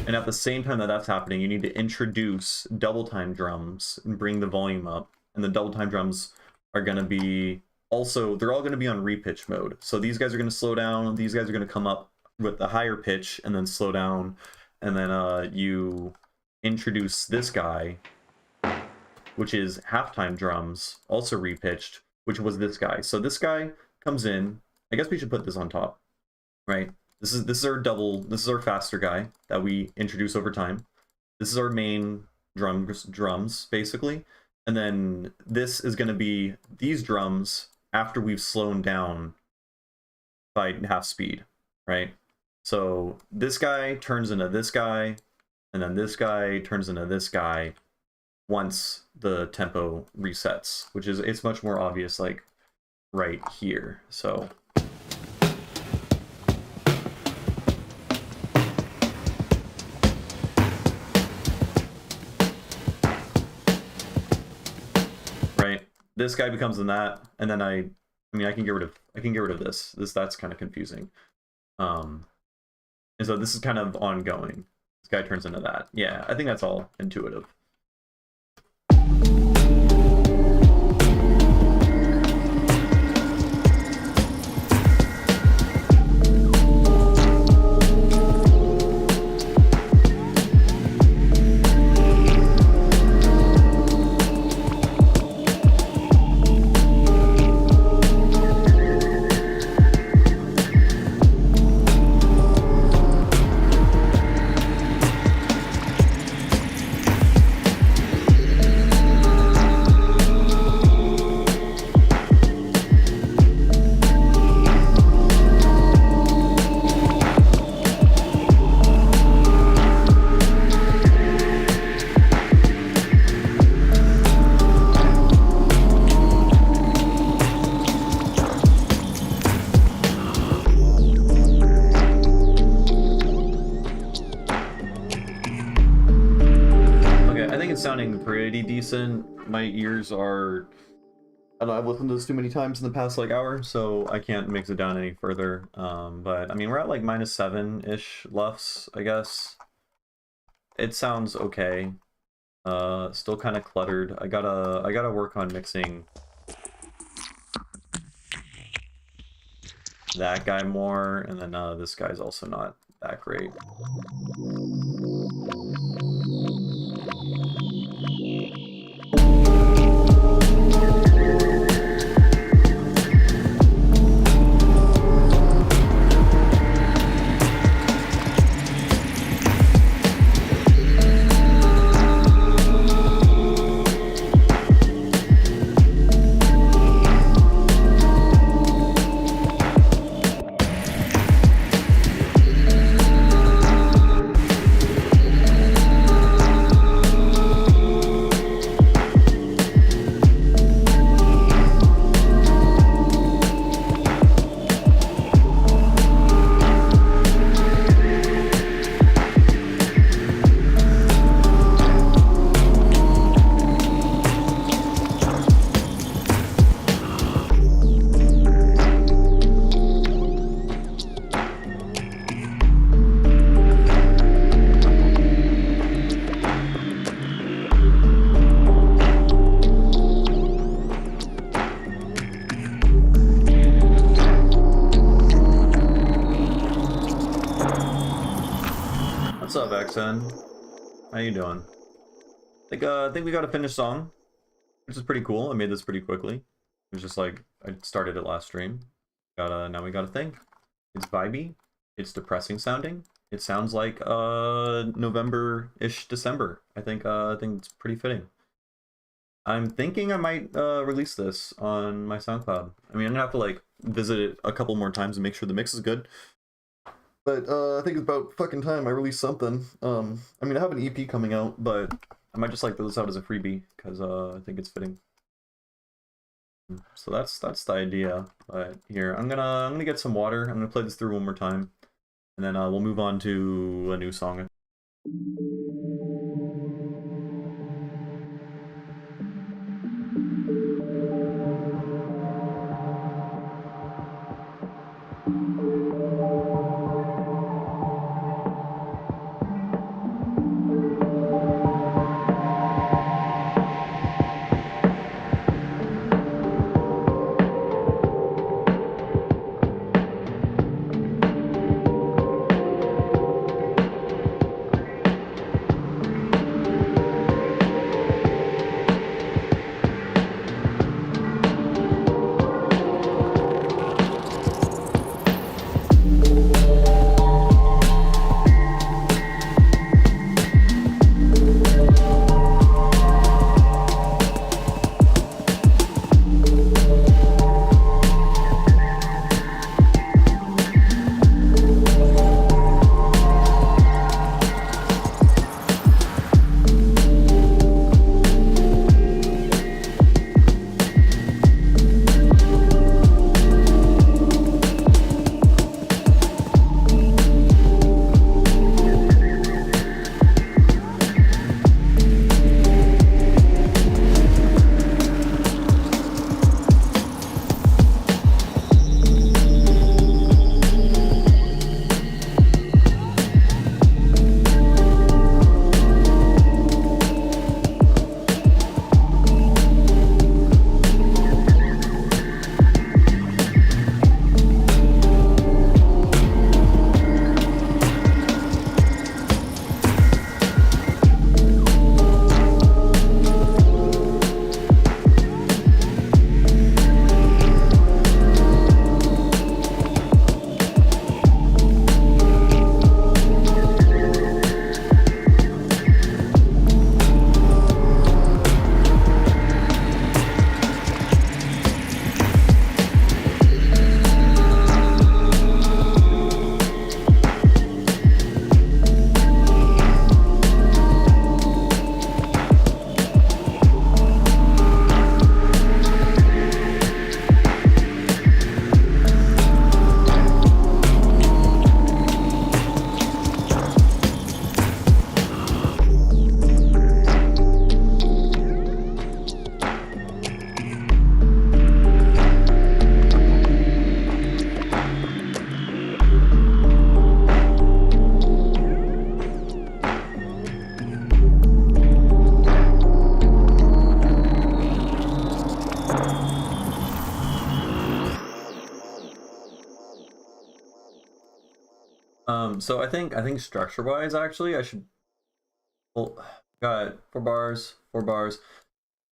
And at the same time that that's happening, you need to introduce double time drums and bring the volume up. And the double time drums are gonna be also, they're all gonna be on repitch mode. So these guys are gonna slow down, these guys are gonna come up with the higher pitch and then slow down. And then you introduce this guy, which is halftime drums, also repitched, which was this guy. So this guy comes in. I guess we should put this on top, right? This is our faster guy that we introduce over time. This is our main drums basically. And then this is going to be these drums after we've slowed down by half speed, right? So this guy turns into this guy, and then this guy turns into this guy once the tempo resets, which is, it's much more obvious, like right here. So right, this guy becomes in that, and then I mean I can get rid of this. That's kind of confusing. And so this is kind of ongoing. This guy turns into that. Yeah, I think that's all intuitive. Sounding pretty decent. My ears are, I don't know, I've listened to this too many times in the past like hour, so I can't mix it down any further. But I mean, we're at like -7-ish LUFS, I guess. It sounds okay. Still kind of cluttered. I gotta work on mixing that guy more, and then this guy's also not that great. What's up, XN? How you doing? I think we got a finished song, which is pretty cool. I made this pretty quickly. It was just like I started it last stream. Now we got a thing. It's vibey. It's depressing sounding. It sounds like November-ish, December. I think it's pretty fitting. I'm thinking I might release this on my SoundCloud. I mean, I'm gonna have to like visit it a couple more times and make sure the mix is good. But I think it's about fucking time I release something. I mean, I have an EP coming out, but I might just like throw this out as a freebie because I think it's fitting. So that's the idea. But here, I'm gonna get some water. I'm gonna play this through one more time, and then we'll move on to a new song. So I think structure-wise, actually, I should. Well, got 4 bars, 4 bars.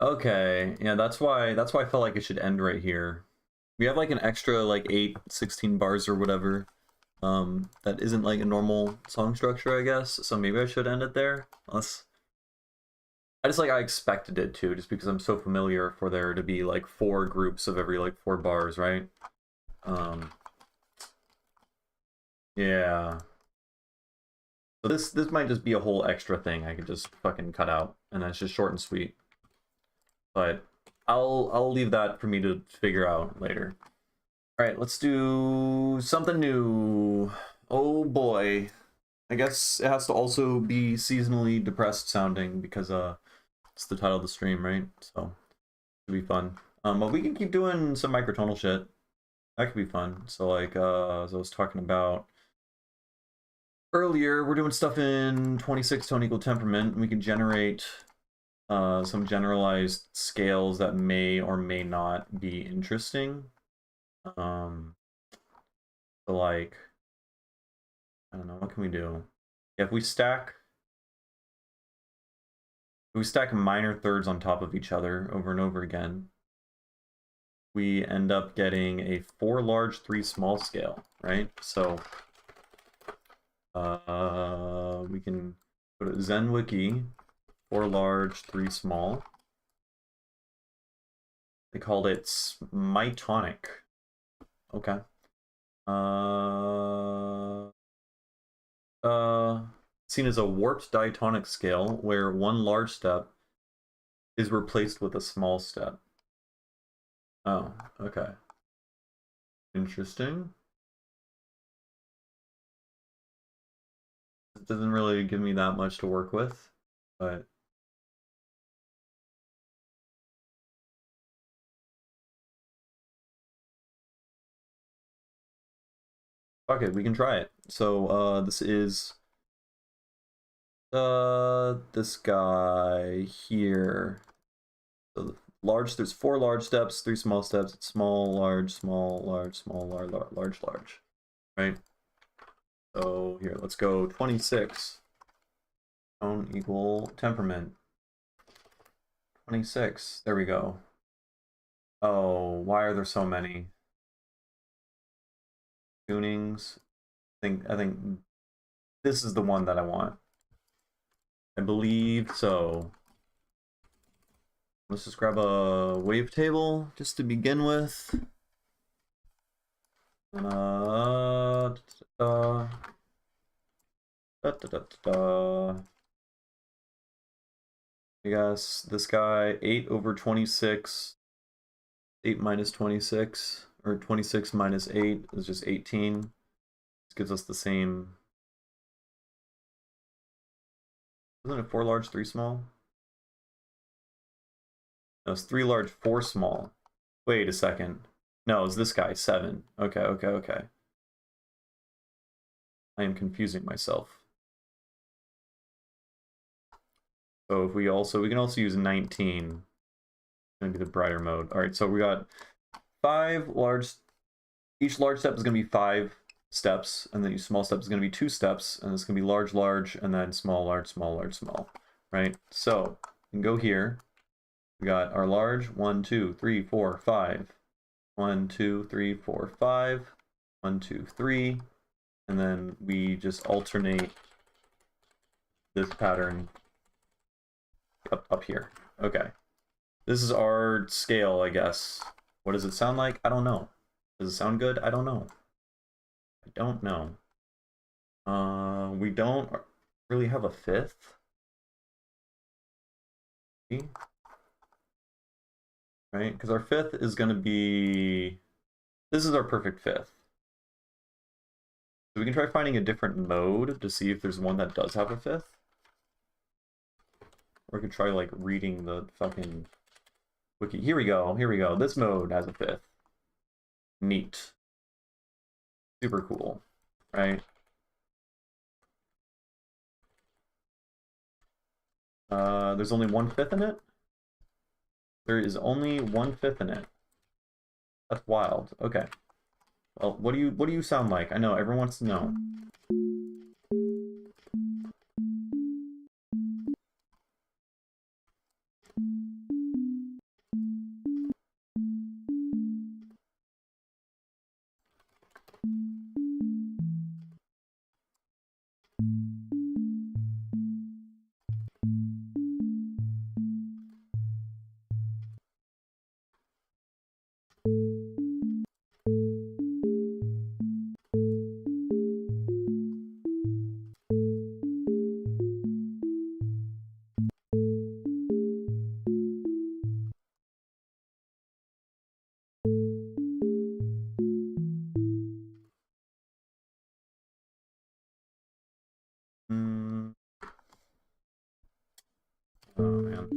Okay, yeah, that's why I felt like it should end right here. We have like an extra like 16 bars or whatever. That isn't like a normal song structure, I guess. So maybe I should end it there. Unless I expected it to, just because I'm so familiar for there to be like 4 groups of every like 4 bars, right? Um, yeah. So this might just be a whole extra thing I could just fucking cut out, and that's just short and sweet. But I'll leave that for me to figure out later. All right, let's do something new. Oh boy. I guess it has to also be seasonally depressed sounding because it's the title of the stream, right? So it'll be fun. But we can keep doing some microtonal shit. That could be fun. So like as I was talking about earlier, we're doing stuff in 26 tone equal temperament, and we can generate some generalized scales that may or may not be interesting. So like, I don't know, what can we do? If we stack minor thirds on top of each other over and over again, we end up getting a 4 large, 3 small scale, right? So we can go to Zen Wiki, 4 large, 3 small. They called it mitonic. Okay. Seen as a warped diatonic scale where one large step is replaced with a small step. Oh, okay. Interesting. It doesn't really give me that much to work with, but fuck it, we can try it. So this is this guy here. So large, there's 4 large steps, 3 small steps. It's small, large, small, large, small, large, large, large. Right? So here, let's go 26. Tone equal temperament. 26. There we go. Oh, why are there so many tunings? I think this is the one that I want. I believe so. Let's just grab a wavetable just to begin with. I guess this guy 8/26. 8 minus 26, or 26 minus 8 is just 18. This gives us the same. Isn't it 4 large, 3 small? No, it's 3 large, 4 small. Wait a second. No, it's this guy, 7. Okay, okay, okay. I am confusing myself. So if we can also use 19. Gonna be the brighter mode. All right, so we got 5 large. Each large step is gonna be 5 steps, and then each small step is gonna be 2 steps, and it's gonna be large, large, and then small, large, small, large, small. Right? So we can go here. We got our large 1, 2, 3, 4, 5. 1, 2, 3, 4, 5. 1, 2, 3. And then we just alternate this pattern up here. Okay. This is our scale, I guess. What does it sound like? I don't know. Does it sound good? I don't know. I don't know. We don't really have a 5th. Right? Because our 5th is going to be... This is our perfect 5th. So we can try finding a different mode to see if there's one that does have a 5th. Or we could try, like, reading the fucking wiki. Here we go. Here we go. This mode has a 5th. Neat. Super cool. Right? There's only 1/5 in it? There is only 1/5 in it. That's wild. Okay. Well, what do you sound like? I know everyone wants to know. Hmm. Oh man.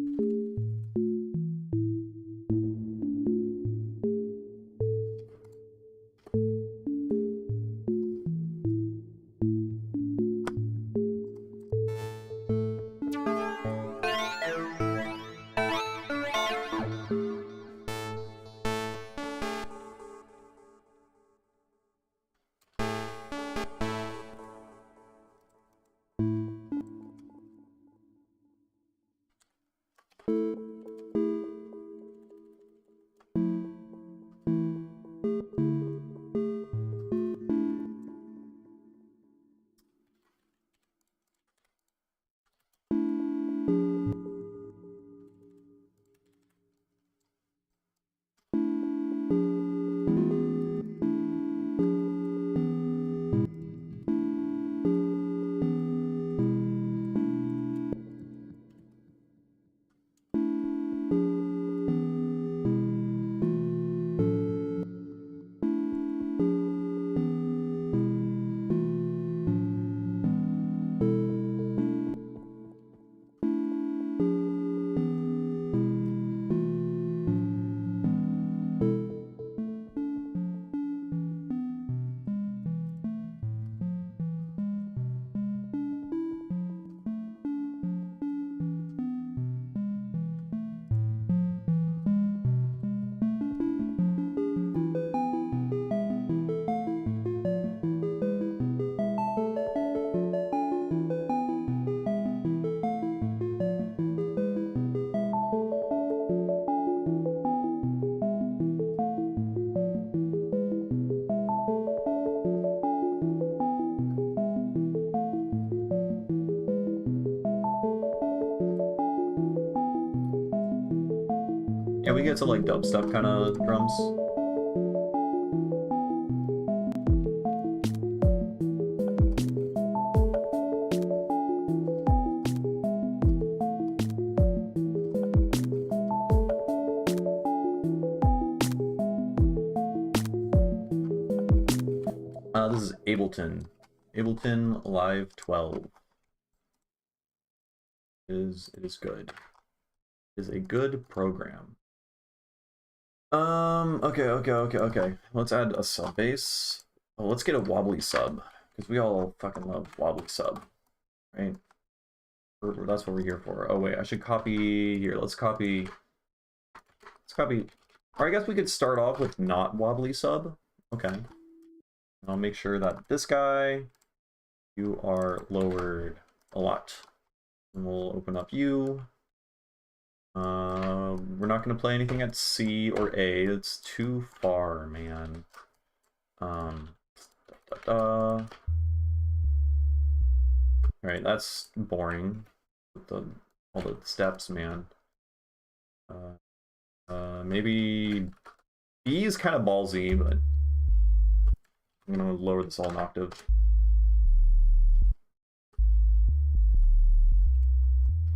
Can we get some like dubstep kind of drums? This is Ableton. Ableton Live 12. It is good. It is a good program. Okay. Let's add a sub bass. Oh, let's get a wobbly sub, because we all fucking love wobbly sub, right? That's what we're here for. Oh wait, I should copy here. Let's copy. Or I guess we could start off with not wobbly sub. Okay. I'll make sure that this guy, you are lowered a lot. And we'll open up you. We're not going to play anything at C or A. It's too far, man. Alright, that's boring. With all the steps, man. Maybe B is kind of ballsy, but I'm gonna lower this all an octave.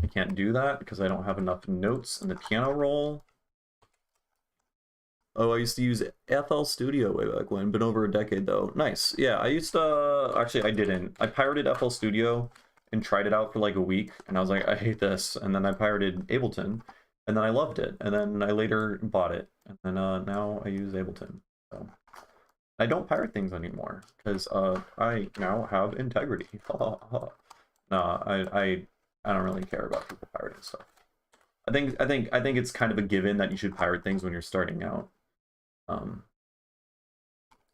I can't do that because I don't have enough notes in the piano roll. Oh, I used to use FL Studio way back when. Been over a decade though. Nice. Yeah, I used to... Actually, I didn't. I pirated FL Studio and tried it out for like a week, and I was like, I hate this. And then I pirated Ableton, and then I loved it. And then I later bought it, and then now I use Ableton. So I don't pirate things anymore because I now have integrity. No, I don't really care about people pirating stuff. I think it's kind of a given that you should pirate things when you're starting out.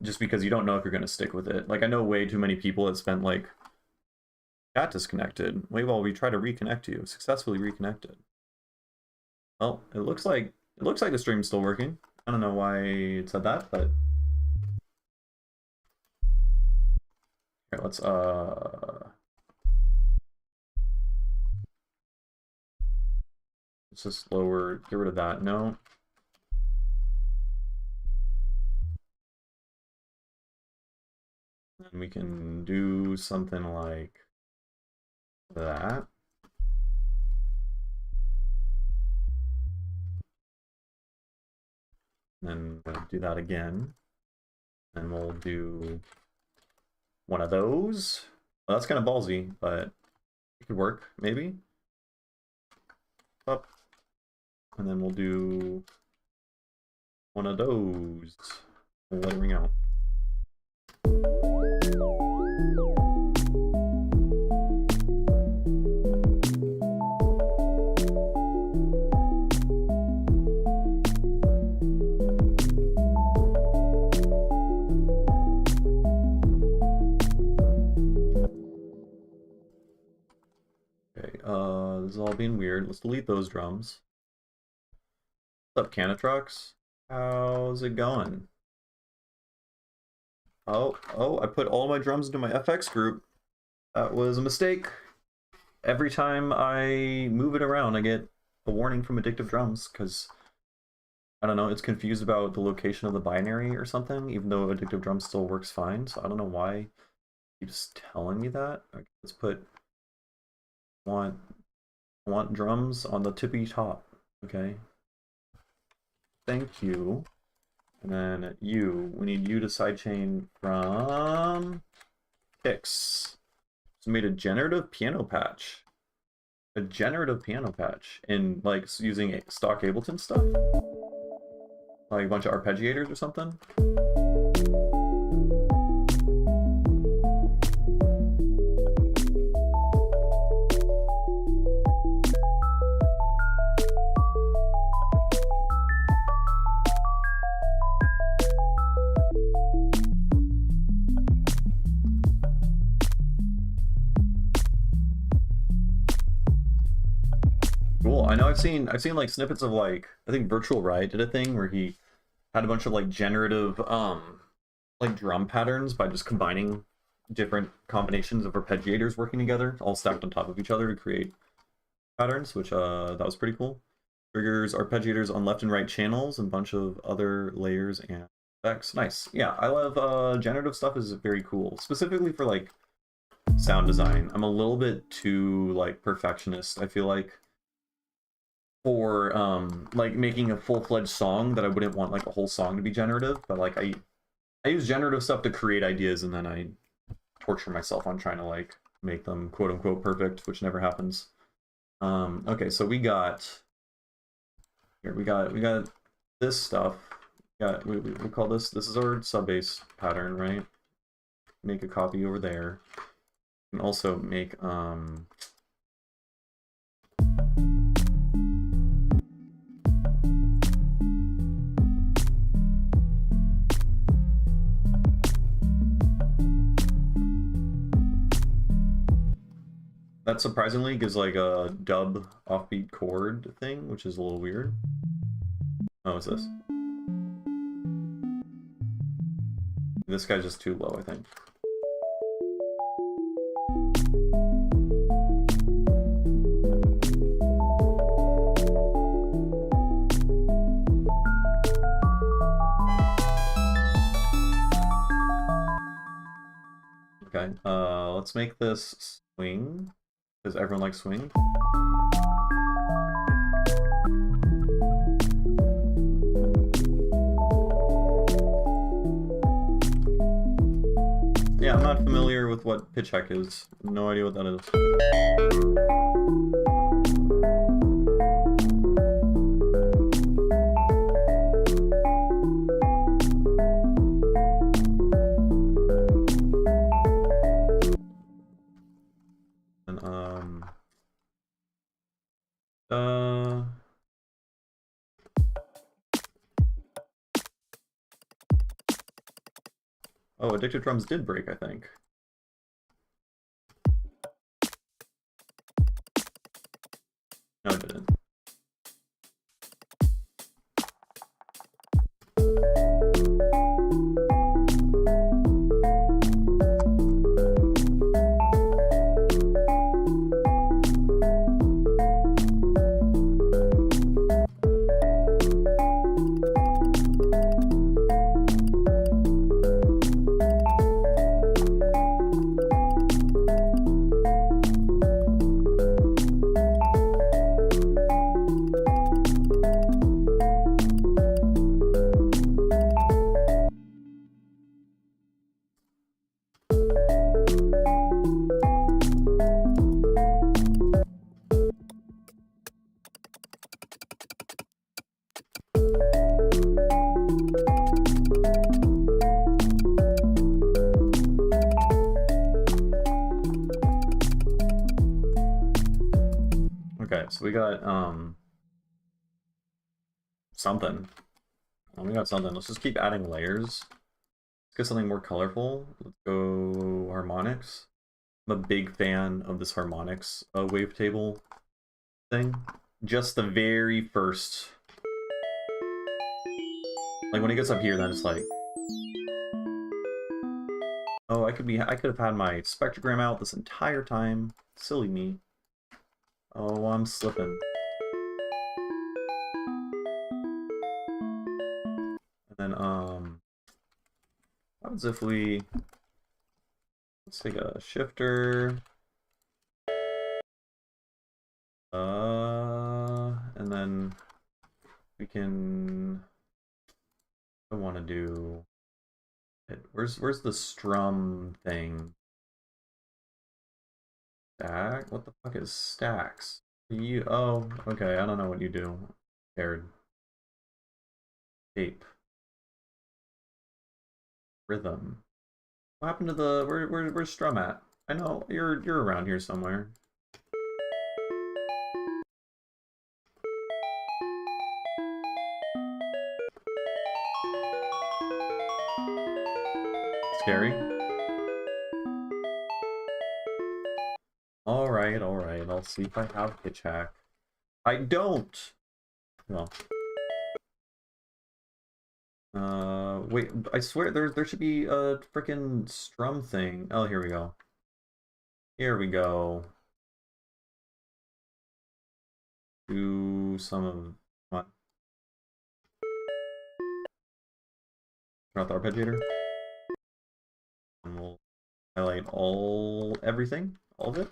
Just because you don't know if you're going to stick with it. Like, I know way too many people that spent like, got disconnected. Wait while we try to reconnect you. Successfully reconnected. Well, it looks like the stream's still working. I don't know why it said that, but here, let's just lower, get rid of that. No. And we can do something like that. And then we'll do that again. And we'll do one of those. Well, that's kind of ballsy, but it could work, maybe. Up. And then we'll do one of those. We'll let it ring out. This is all being weird. Let's delete those drums. What's up, Canatrox? How's it going? Oh, I put all my drums into my FX group. That was a mistake. Every time I move it around, I get a warning from Addictive Drums, because, I don't know, it's confused about the location of the binary or something, even though Addictive Drums still works fine, so I don't know why it keeps telling me that. Okay, let's put... I want drums on the tippy top, okay? Thank you. And then you, we need you to sidechain from Kicks. So made a generative piano patch. A generative piano patch in like using stock Ableton stuff. Like a bunch of arpeggiators or something. Cool. I know I've seen like snippets of like, I think Virtual Riot did a thing where he had a bunch of like generative like drum patterns by just combining different combinations of arpeggiators working together, all stacked on top of each other to create patterns, which that was pretty cool. Triggers arpeggiators on left and right channels and a bunch of other layers and effects. Nice. Yeah, I love generative stuff is very cool, specifically for like sound design. I'm a little bit too like perfectionist, I feel like, for like making a full-fledged song that I wouldn't want like a whole song to be generative, but like I use generative stuff to create ideas and then I torture myself on trying to like make them quote unquote perfect, which never happens. Okay, so we got this stuff. We call this is our sub bass pattern, right? Make a copy over there. And also make that surprisingly gives like a dub offbeat chord thing, which is a little weird. Oh, what's this? This guy's just too low, I think. Okay, let's make this swing, because everyone likes swing. Yeah, I'm not familiar with what pitch heck is. No idea what that is. Oh, Addicted Drums did break, I think. No, it didn't. Okay, so we got something. Oh, we got something. Let's just keep adding layers. Let's get something more colorful. Let's go harmonics. I'm a big fan of this harmonics wavetable thing. Just the very first, like when it gets up here, then it's like, oh, I could have had my spectrogram out this entire time. Silly me. Oh, I'm slipping. And then what happens if we, let's take a shifter. And then we can, I want to do it. Where's the strum thing? Stack? What the fuck is stacks? You, oh, okay, I don't know what you do. Paired. Tape. Rhythm. What happened to the, where's strum at? I know, you're around here somewhere. Scary. Alright, I'll see if I have pitch hack. I don't! Well. Wait, I swear there should be a frickin' strum thing. Oh, here we go. Here we go. Do some of Turn off the arpeggiator. And we'll highlight everything, all of it.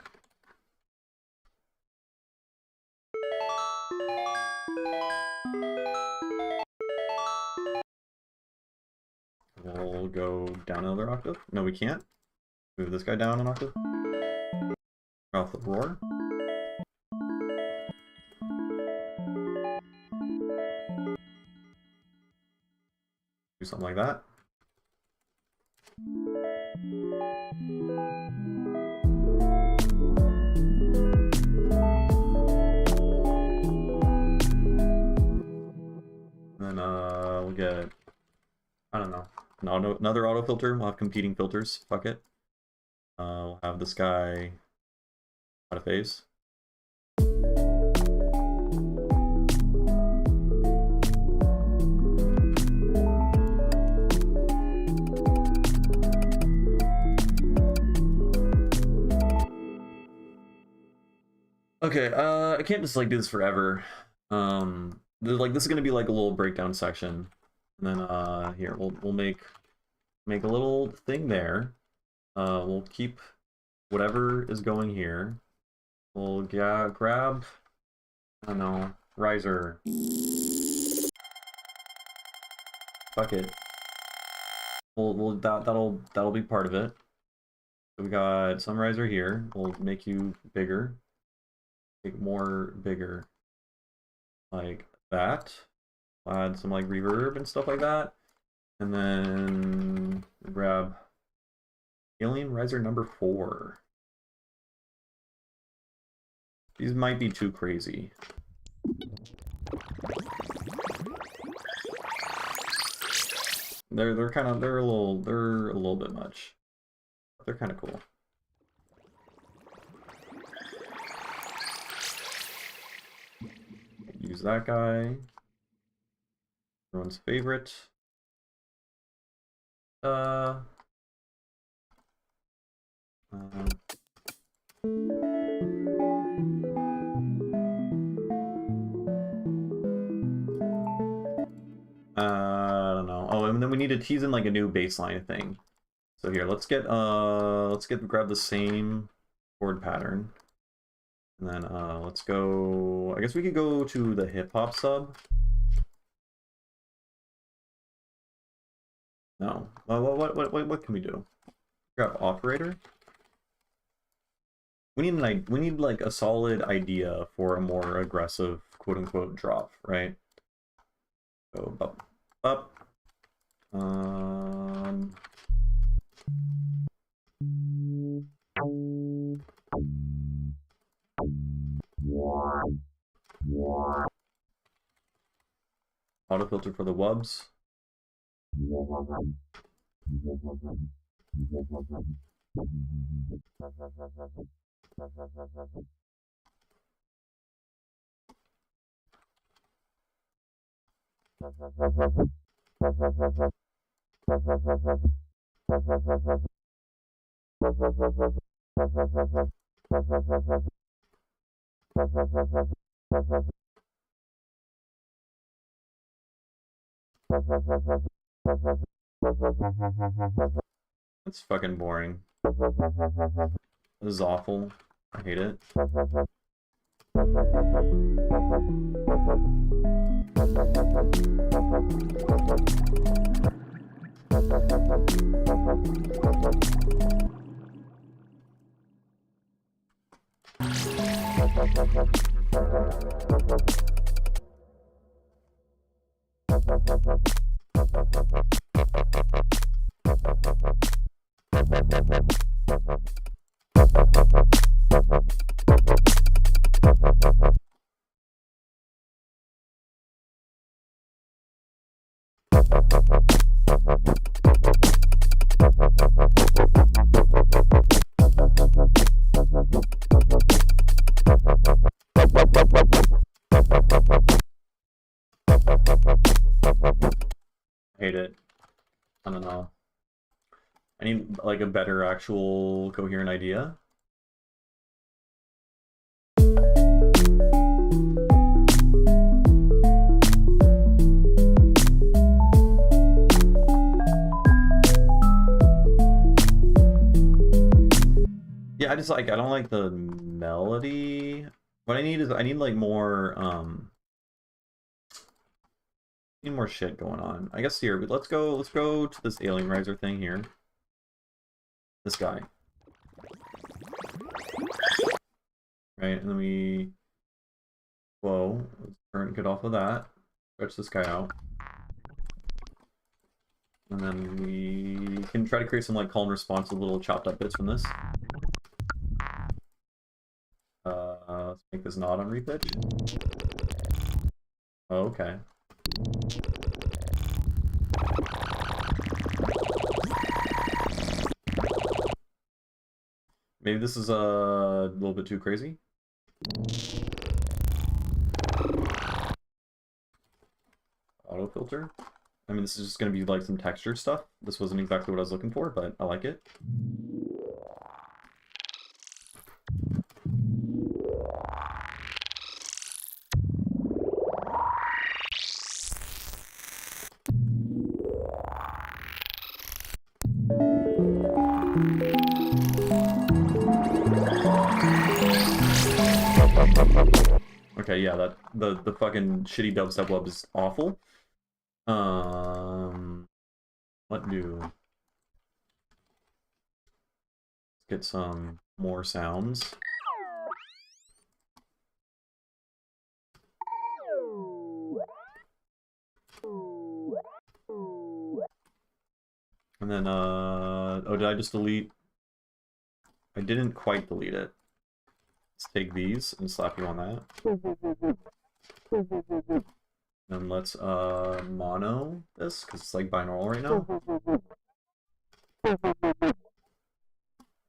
We'll go down another octave. No, we can't. Move this guy down an octave. Turn off the roar. Do something like that. And then we'll get, I don't know, another auto filter. We'll have competing filters. Fuck it. We'll have this guy out of phase. Okay, I can't just like do this forever. This is gonna be like a little breakdown section, and then here we'll make a little thing there. We'll keep whatever is going here. We'll grab, I don't know, riser. Fuck it. That'll be part of it. So we got some riser here. We'll make you bigger. Make more bigger. Like that. Add some like reverb and stuff like that. And then grab alien riser number 4. These might be too crazy. They're a little bit much. But they're kind of cool. Use that guy. Everyone's favorite. I don't know. Oh, and then we need to tease in like a new baseline thing. So here, let's grab the same chord pattern. And then let's go, I guess we could go to the hip hop sub. No. What can we do? Grab operator. We need like a solid idea for a more aggressive quote unquote drop, right? Go up. Auto filter for the wubs. That's fucking boring. This is awful. I hate it. Hate it. I don't know. I need like a better actual coherent idea. just like, I don't like the melody. What I need is, I need like more, need more shit going on. I guess here, but let's go to this alien riser thing here. This guy. Right, and then we, whoa, let's turn, get off of that. Stretch this guy out. And then we can try to create some like call and response with little chopped up bits from this. Let's make this not on repitch. Oh, okay. Maybe this is a little bit too crazy. Auto filter. I mean, this is just going to be like some textured stuff. This wasn't exactly what I was looking for, but I like it. Okay, yeah, that the fucking shitty dubstep web is awful. What do? Let's get some more sounds. And then, oh, did I just delete? I didn't quite delete it. Let's take these and slap you on that. And let's, mono this, because it's like binaural right now.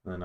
Then,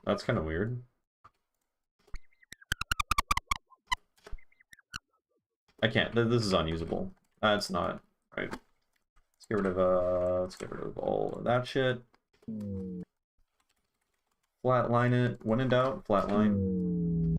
that's kind of weird. I can't. This is unusable. That's not right. Let's get rid of all of that shit. Flatline it. When in doubt, flatline.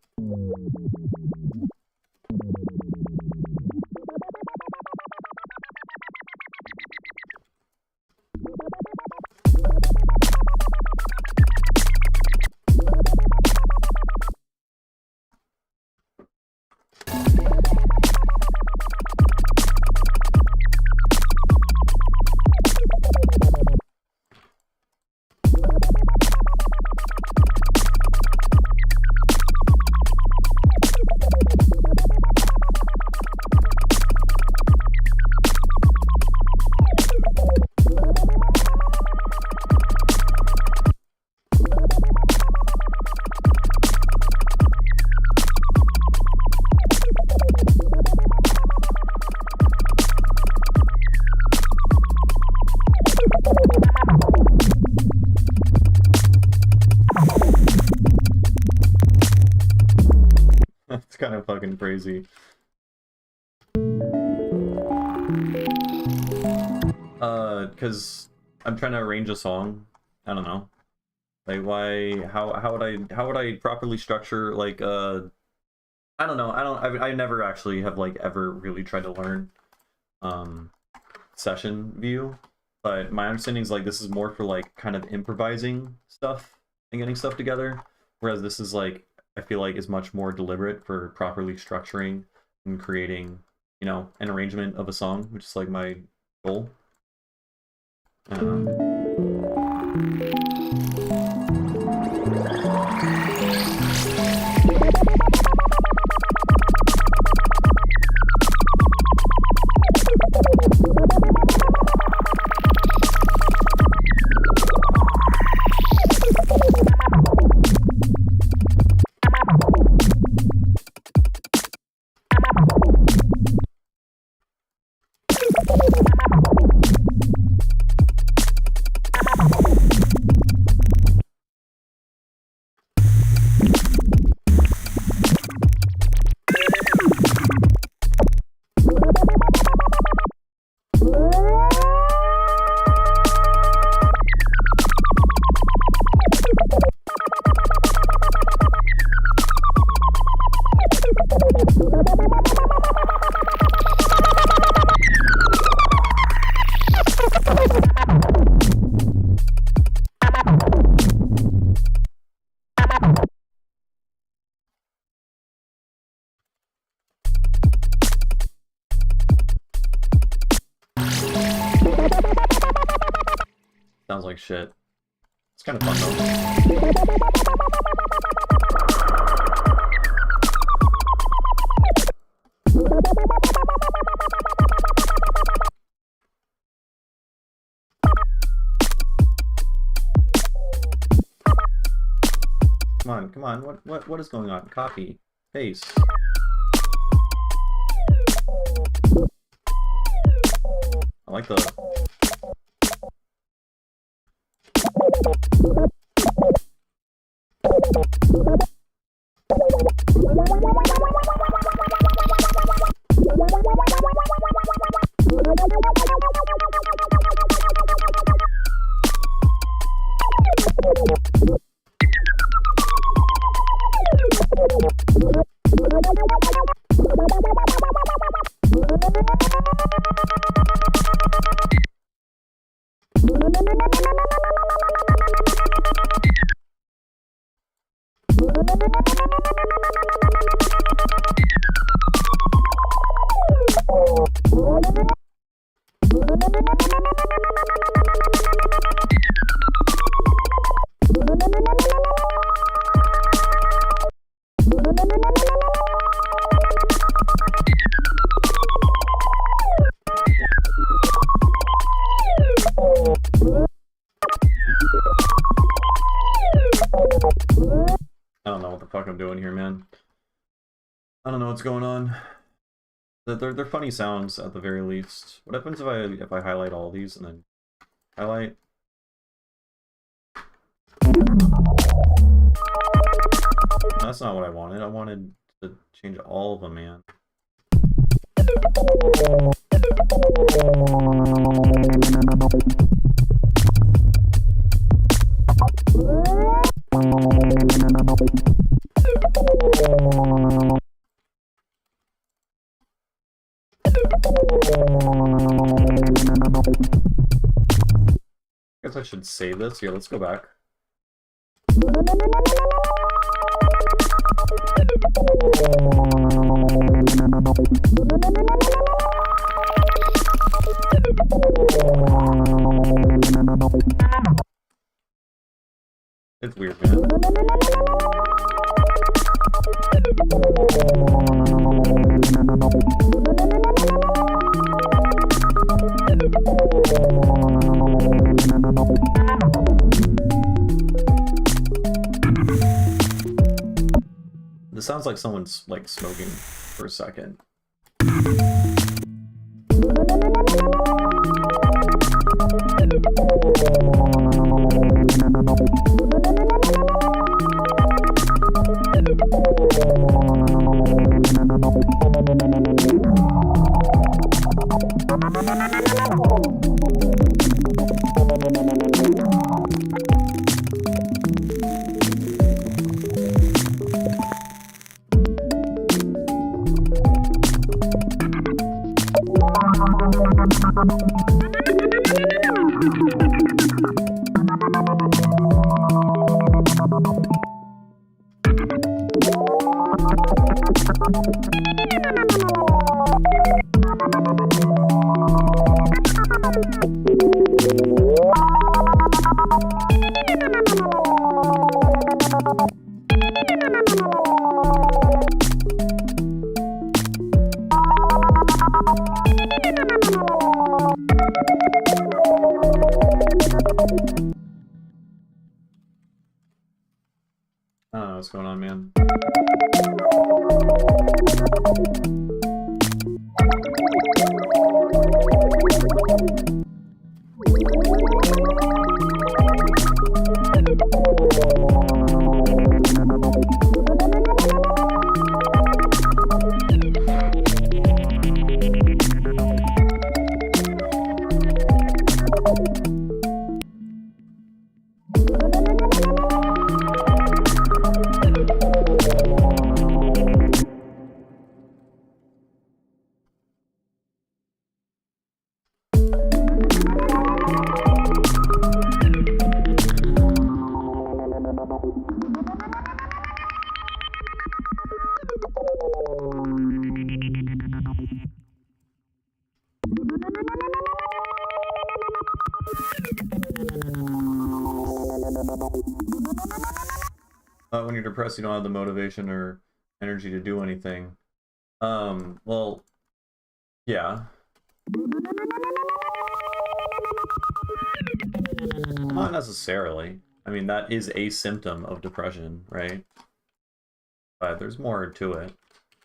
That's kind of fucking crazy. Because I'm trying to arrange a song. I don't know. Like, why? How would I properly structure like I don't know. I never actually have like ever really tried to learn session view, but my understanding is like this is more for like kind of improvising stuff and getting stuff together, whereas this is like I feel like is much more deliberate for properly structuring and creating, you know, an arrangement of a song, which is like my goal. like shit. It's kind of fun though. Come on, what is going on? Copy, paste. I like the... I don't know what the fuck I'm doing here, man. I don't know what's going on. They're funny sounds at the very least. What happens if I highlight all these and then highlight? That's not what I wanted. I wanted to change all of them, man. I guess I should save this. Here, let's go back. It's weird, man. This sounds like someone's like smoking for a second. I don't know what's going on, man. When you're depressed, you don't have the motivation or energy to do anything. Well, yeah. Not necessarily. I mean, that is a symptom of depression, right? But there's more to it.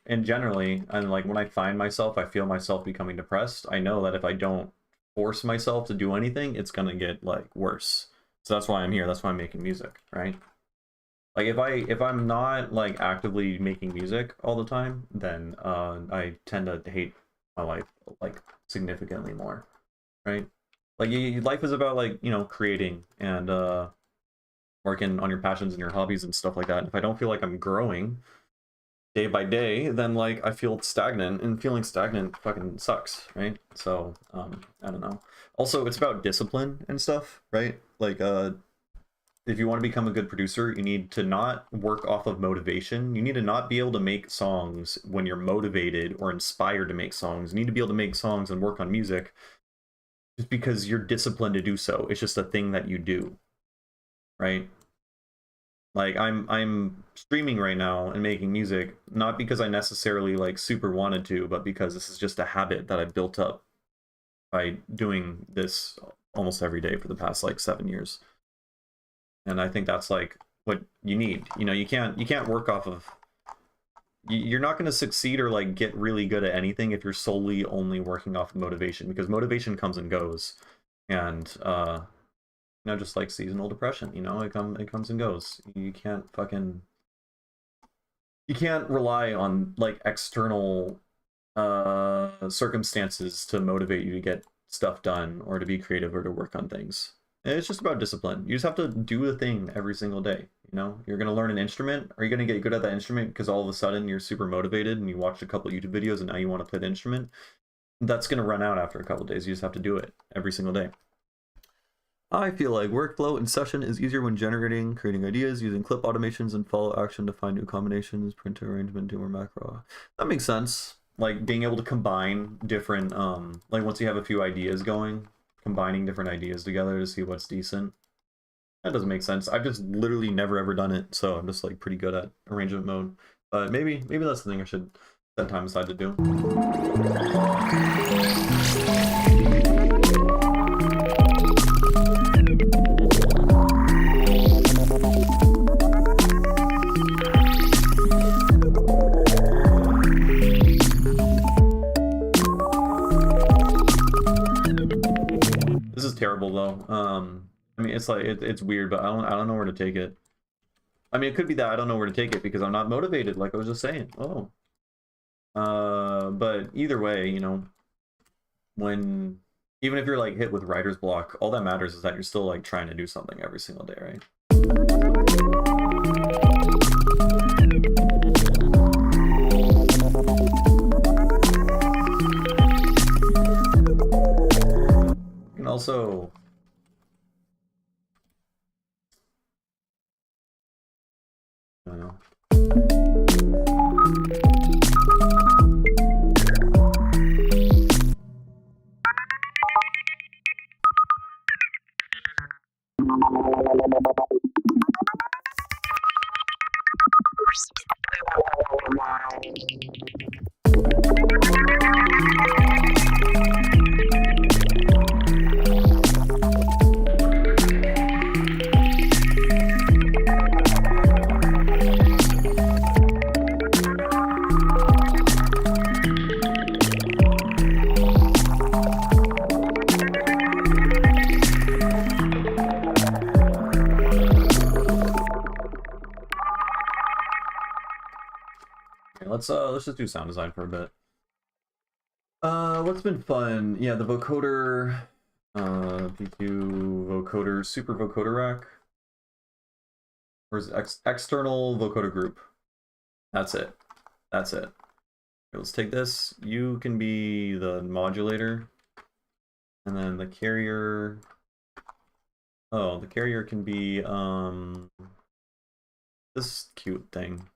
And generally, and like when I find myself, I feel myself becoming depressed, I know that if I don't force myself to do anything, it's gonna get like worse. So that's why I'm here. That's why I'm making music, right? Like if I'm not like actively making music all the time, then I tend to hate my life like significantly more, right? Like life is about like, you know, creating and working on your passions and your hobbies and stuff like that. And if I don't feel like I'm growing day by day, then like I feel stagnant, and feeling stagnant fucking sucks, right? So I don't know. Also, it's about discipline and stuff, right? Like if you want to become a good producer, you need to not work off of motivation. You need to not be able to make songs when you're motivated or inspired to make songs. You need to be able to make songs and work on music just because you're disciplined to do so. It's just a thing that you do, right? Like I'm streaming right now and making music not because I necessarily like super wanted to, but because this is just a habit that I built up by doing this almost every day for the past like 7 years. And I think that's like what you need. You know, you can't work off of, you're not going to succeed or like get really good at anything if you're solely only working off of motivation, because motivation comes and goes. And you know, just like seasonal depression, you know, it comes and goes. You can't rely on like external circumstances to motivate you to get stuff done or to be creative or to work on things. And it's just about discipline. You just have to do the thing every single day. You know, you're gonna learn an instrument. Are you gonna get good at that instrument because all of a sudden you're super motivated and you watched a couple YouTube videos and now you want to play the instrument? That's gonna run out after a couple days. You just have to do it every single day. I feel like workflow in session is easier when generating, creating ideas, using clip automations and follow action to find new combinations, printer arrangement, do more macro. That makes sense. Like being able to combine different, like once you have a few ideas going, combining different ideas together to see what's decent. That doesn't make sense. I've just literally never ever done it, so I'm just like pretty good at arrangement mode. But maybe that's the thing I should set time aside to do. This is terrible though. I mean, it's like it's weird, but I don't know where to take it. I mean, it could be that I don't know where to take it because I'm not motivated, like I was just saying. Oh. But either way, you know, when even if you're like hit with writer's block, all that matters is that you're still like trying to do something every single day, right? And also, I don't know. Let's just do sound design for a bit. What's been fun? Yeah, the vocoder, P2 vocoder, super vocoder rack. Where's external vocoder group? That's it. That's it. Okay, let's take this. You can be the modulator, and then the carrier. Oh, the carrier can be this cute thing.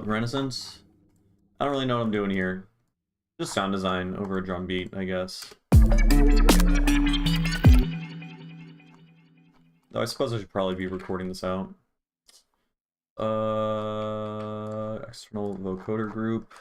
Renaissance. I don't really know what I'm doing here. Just sound design over a drum beat, I guess. Though I suppose I should probably be recording this out. External vocoder group.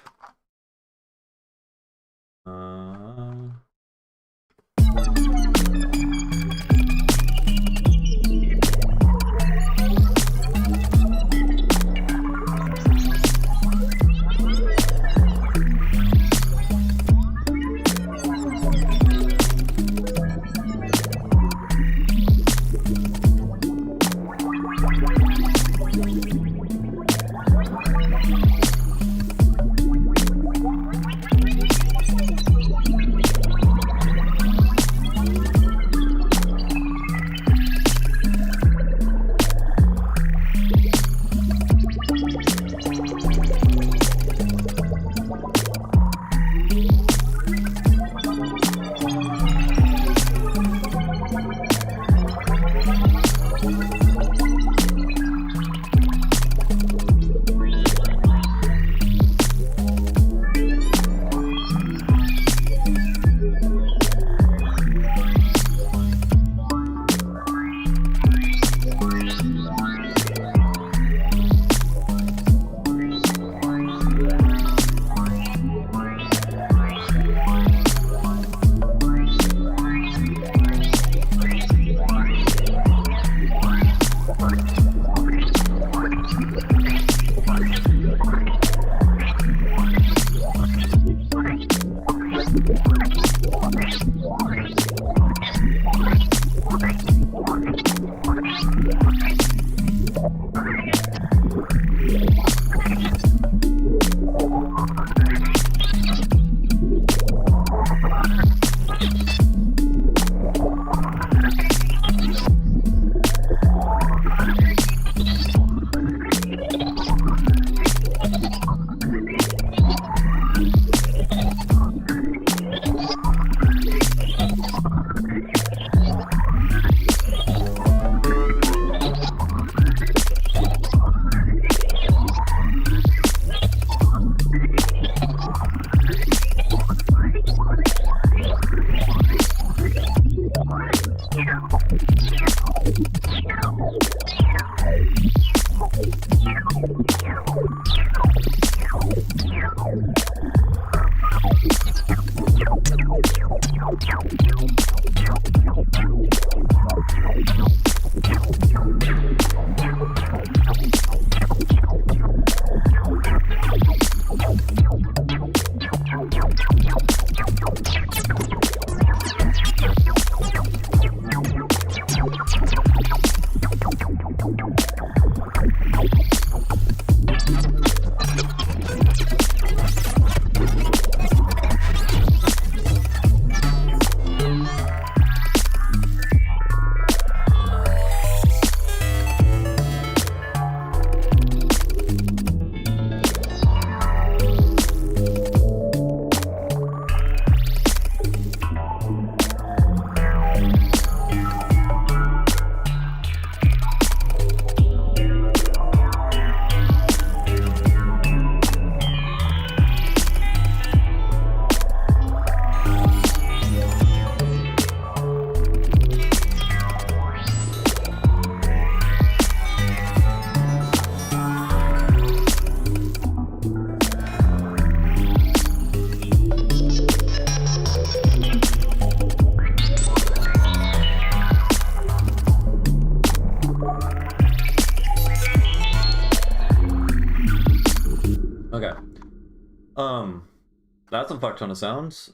That's a fuck ton of sounds.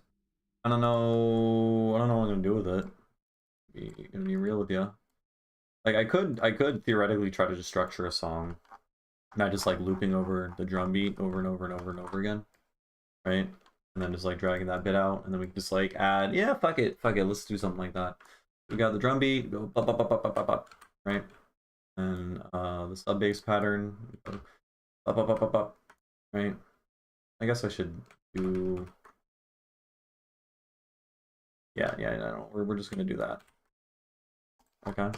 I don't know what I'm gonna do with it. Gonna be real with you. Like I could theoretically try to just structure a song, not just like looping over the drum beat over and over and over and over again, right? And then just like dragging that bit out, and then we can just like add, yeah, fuck it, let's do something like that. We got the drum beat, go bop, bop, bop, bop, bop, bop, bop, right? And the sub bass pattern, go bop, bop, bop, bop, bop, right? I guess I should do. Yeah, no, we're just gonna do that. Okay.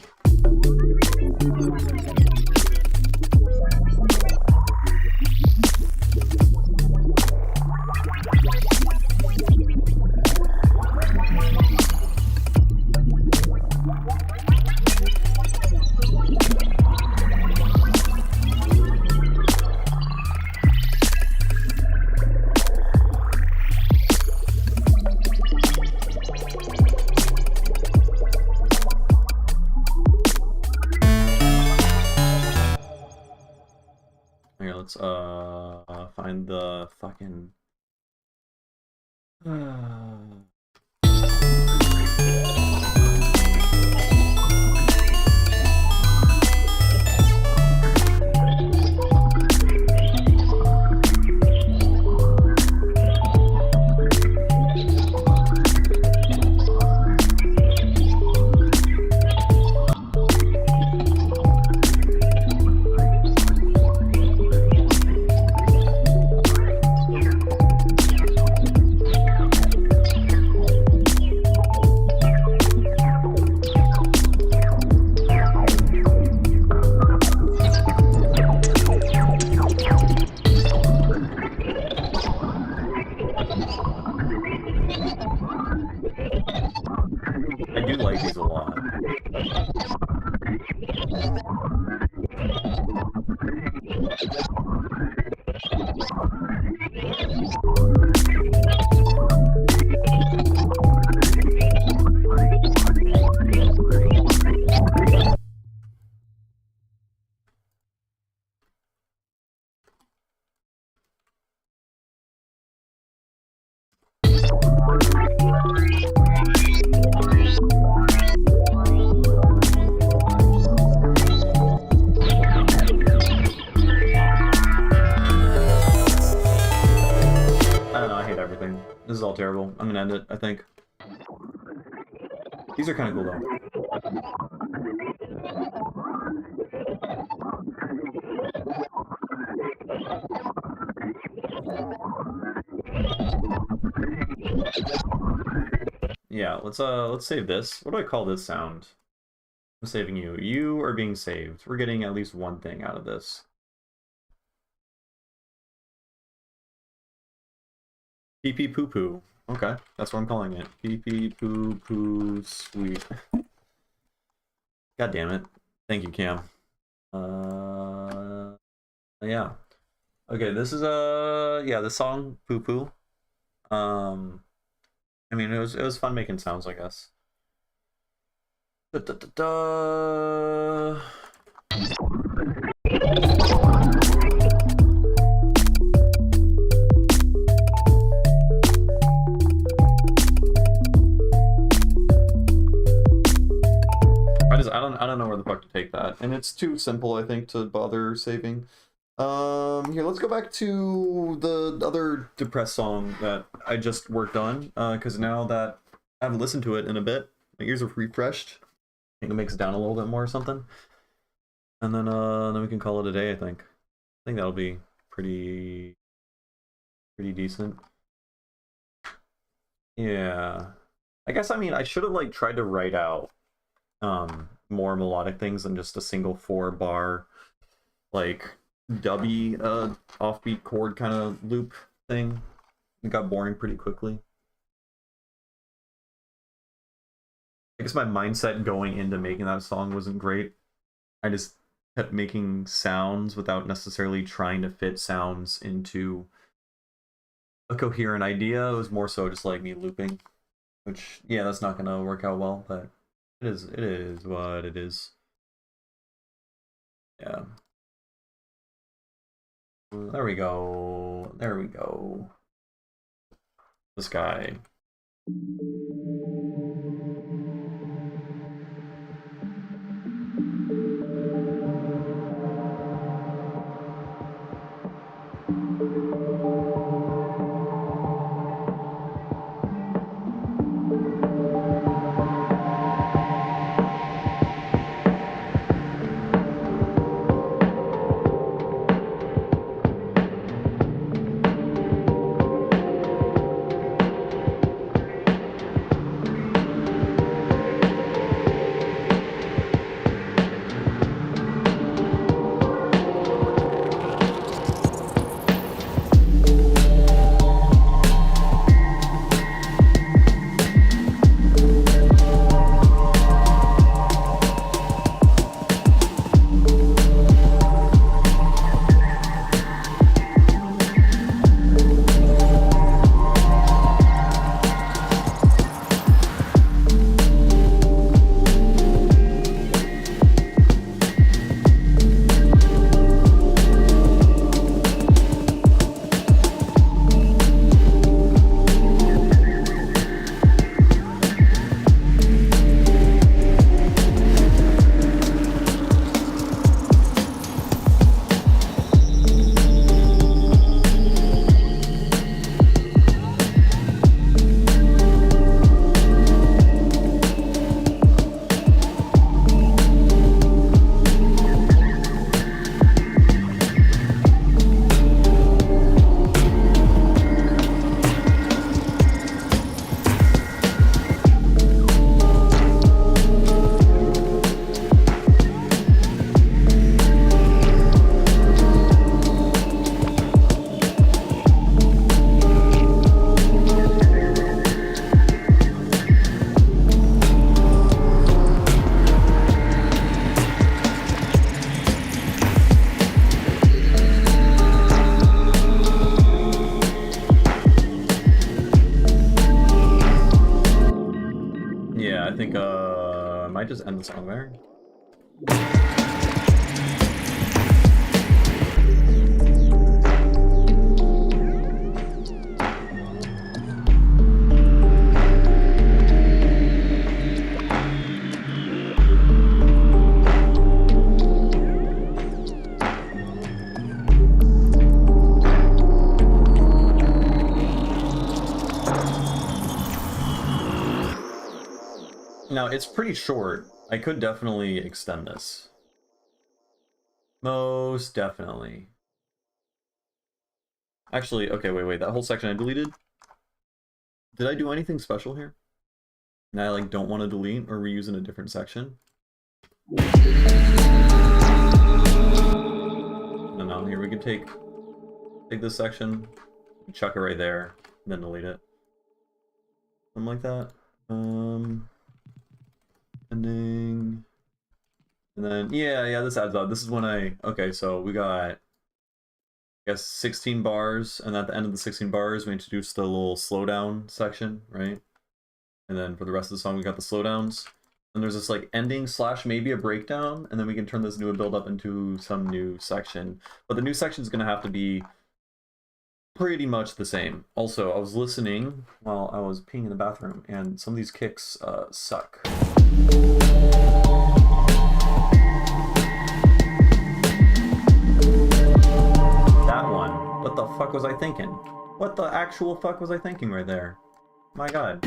Here, let's find the fucking I do like these a lot. This is all terrible. I'm gonna end it, I think. These are kind of cool, though. Yeah, let's save this. What do I call this sound? I'm saving you. You are being saved. We're getting at least one thing out of this. Pee pee poo poo. Okay, that's what I'm calling it. Pee pee poo poo sweet. God damn it. Thank you, Cam. Yeah. Okay, this is yeah, the song Poo Poo. I mean, it was fun making sounds, I guess. Da, da, da, da. I don't know where the fuck to take that, and it's too simple, I think, to bother saving. Here, let's go back to the other depressed song that I just worked on, because now that I haven't listened to it in a bit, my ears are refreshed. I think it makes it down a little bit more or something. And then we can call it a day, I think. I think that'll be pretty decent. Yeah. I guess, I mean, I should have, like, tried to write out more melodic things than just a single 4-bar, like, dubby, offbeat chord kind of loop thing. It got boring pretty quickly. I guess my mindset going into making that song wasn't great. I just kept making sounds without necessarily trying to fit sounds into a coherent idea. It was more so just like me looping, which, yeah, that's not gonna work out well, but it is what it is. Yeah. There we go. There we go. This guy. Yeah, I think I might just end the song there. Now, it's pretty short. I could definitely extend this. Most definitely. Actually, okay, wait. That whole section I deleted? Did I do anything special here? And I, like, don't want to delete or reuse in a different section? No, here we can take this section, chuck it right there, then delete it. Something like that. Ending. And then, yeah, this adds up. This is when okay, so we got, I guess, 16 bars, and at the end of the 16 bars, we introduce the little slowdown section, right? And then for the rest of the song, we got the slowdowns. And there's this like ending / maybe a breakdown, and then we can turn this new build up into some new section. But the new section is going to have to be pretty much the same. Also, I was listening while I was peeing in the bathroom, and some of these kicks suck. That one. What the fuck was I thinking? What the actual fuck was I thinking right there? My god.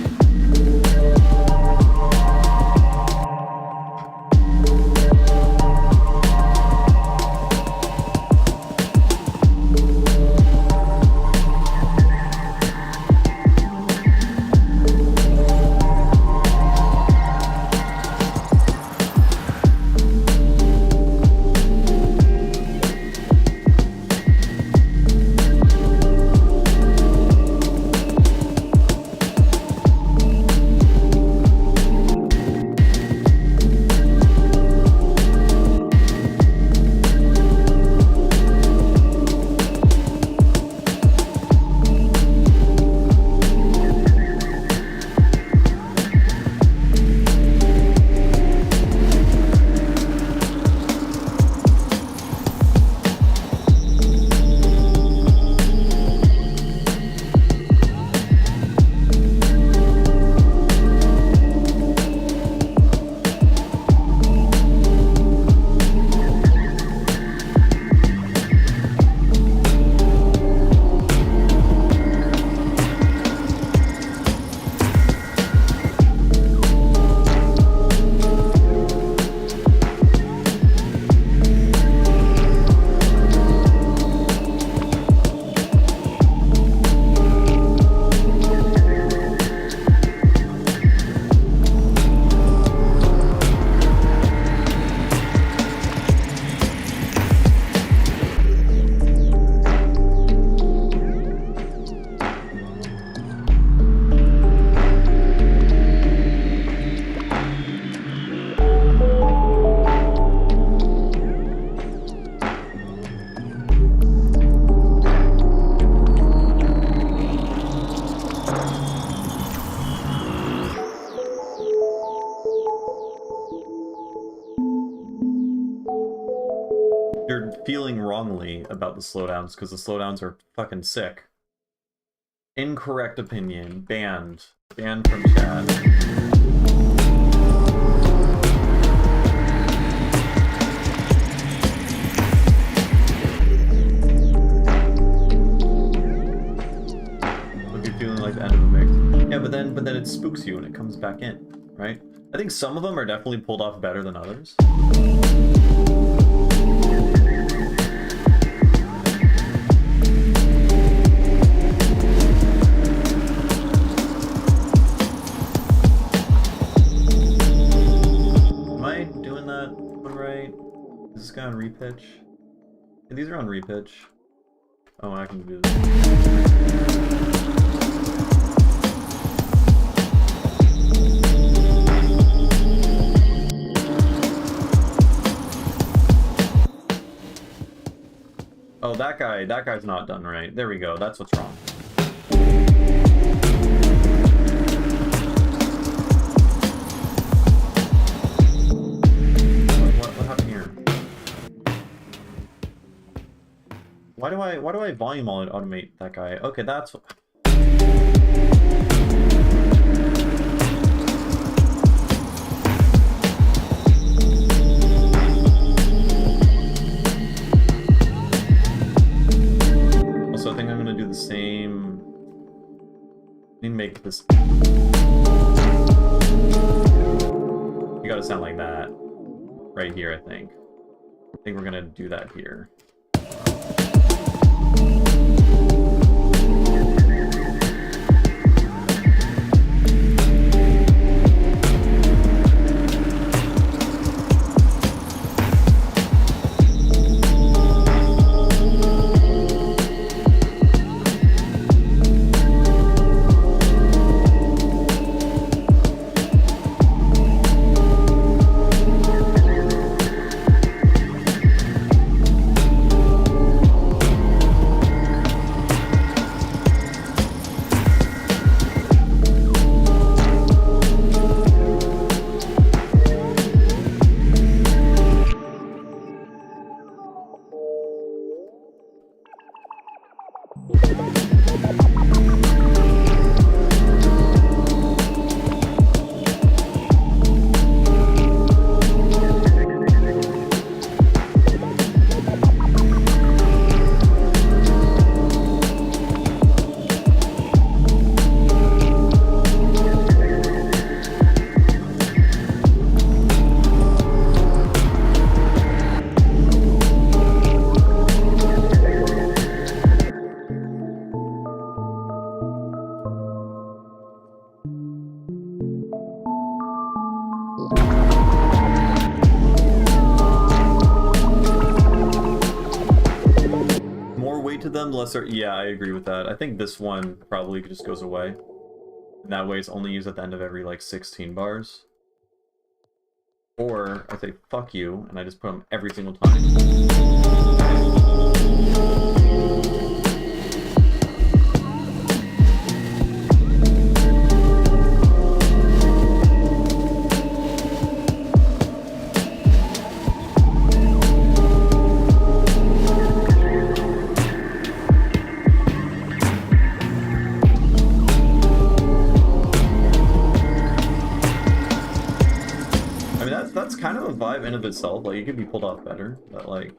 You're feeling wrongly about the slowdowns because the slowdowns are fucking sick. Incorrect opinion. Banned. Banned from chat. If you're feeling like the end of a mix. Yeah, but then it spooks you when it comes back in, right? I think some of them are definitely pulled off better than others. Is this guy on repitch? Yeah, these are on repitch. Oh, I can do this. Oh, that guy's not done right. There we go. That's what's wrong. What happened here? Why do I volume automate that guy? Okay, that's what... Also, I think I'm gonna do the same. I need to make this. You gotta sound like that. Right here, I think. I think we're gonna do that here. More weight to them, lesser. Yeah, I agree with that. I think this one probably just goes away. And that way it's only used at the end of every, like, 16 bars. Or I say, fuck you, and I just put them every single time. That's kind of a vibe in of itself. Like, it could be pulled off better, but like.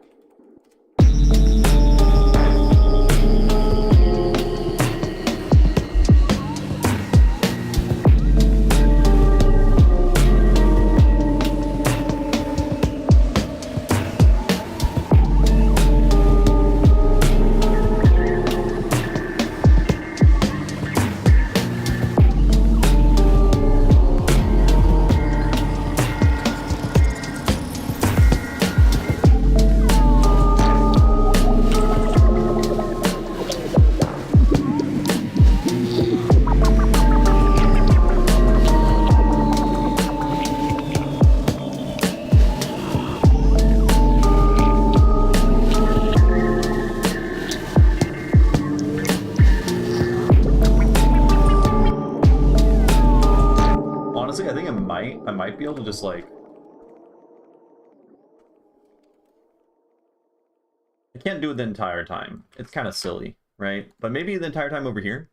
Honestly, I think I might be able to just like. I can't do it the entire time. It's kind of silly, right? But maybe the entire time over here.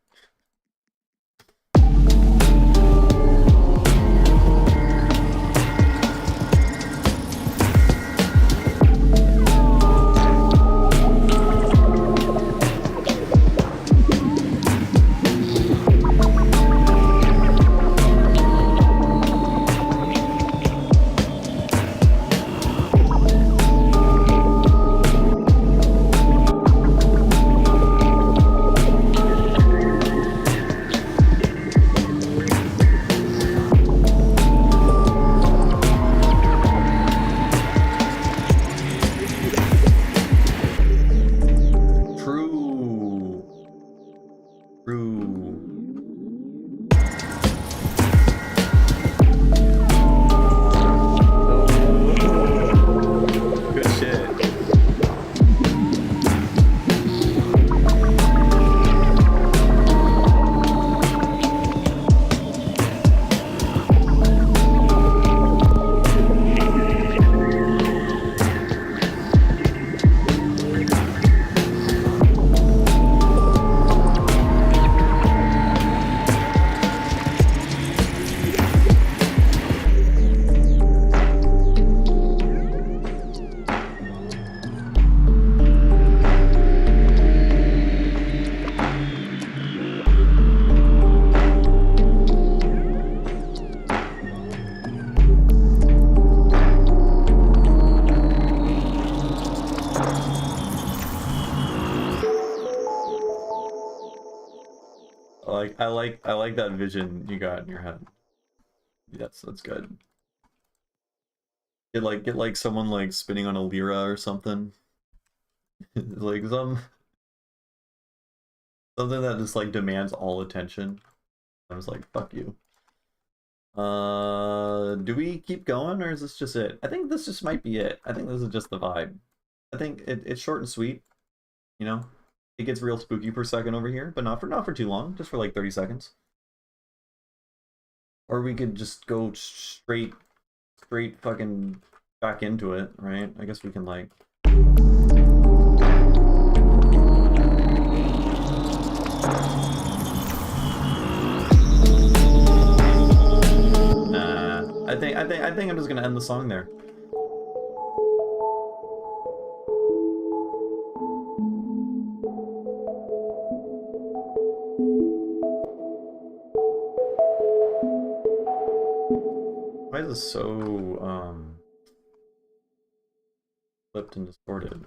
I like that vision you got in your head. Yes, that's good. Get like someone like spinning on a lira or something. Like something that just like demands all attention. I was like, fuck you. Do we keep going or is this just it? I think this just might be it. I think this is just the vibe. I think it's short and sweet, you know? It gets real spooky per second over here, but not for too long, just for like 30 seconds. Or we could just go straight fucking back into it, right? I guess we can like. Nah, I think I'm just gonna end the song there. Why is this so flipped and distorted?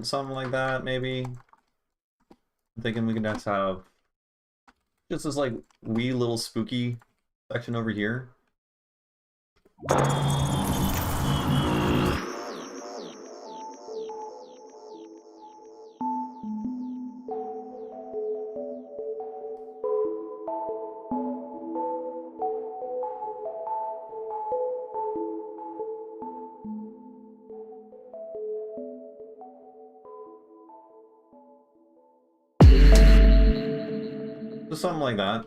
Something like that, maybe. I'm thinking we can just have just this like wee little spooky section over here. Just something like that.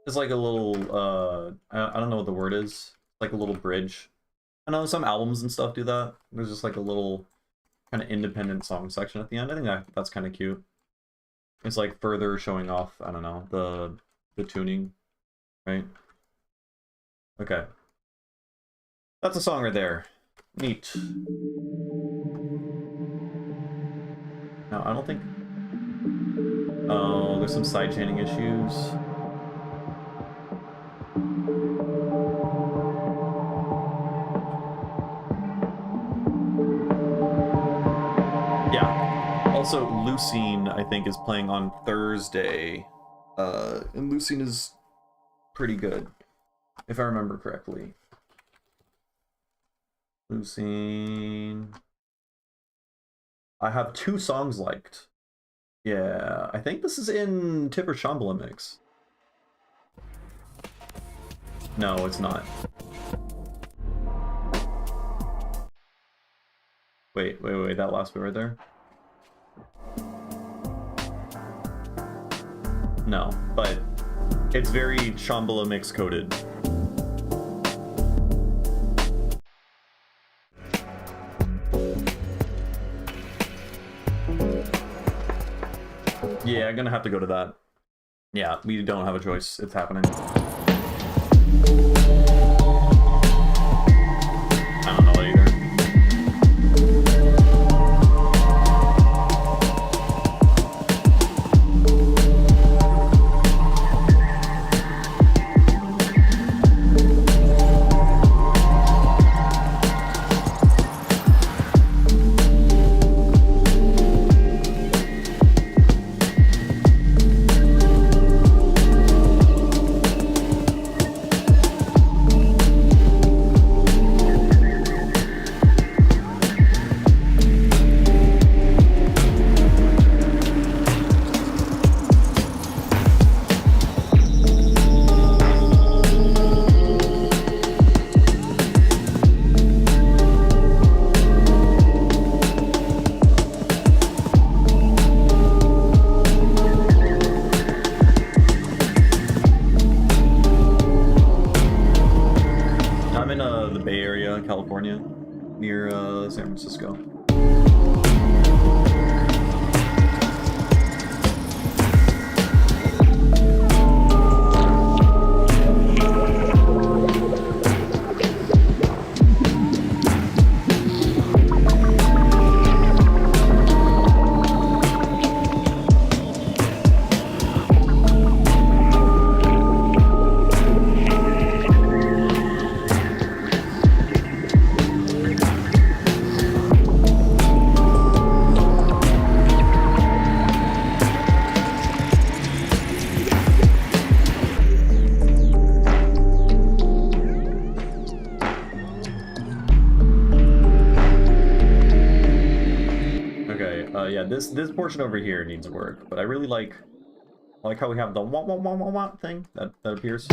It's like a little, I don't know what the word is. Like a little bridge. I know some albums and stuff do that. There's just like a little kind of independent song section at the end. I think that's kind of cute. It's like further showing off, I don't know, the tuning, right? Okay. That's a song right there. Neat. No, I don't think... Oh, there's some sidechaining issues. Yeah. Also, Lucine, I think, is playing on Thursday. And Lucine is pretty good, if I remember correctly. Lucine... I have 2 songs liked. Yeah, I think this is in Tipper Shambhala mix. No, it's not. Wait, that last bit right there? No, but it's very Shambhala mix coded. Yeah, I'm gonna have to go to that. Yeah, we don't have a choice. It's happening. I don't know either. California, near San Francisco. Yeah, this portion over here needs work, but I really like how we have the wah wah wah wah wah thing that appears.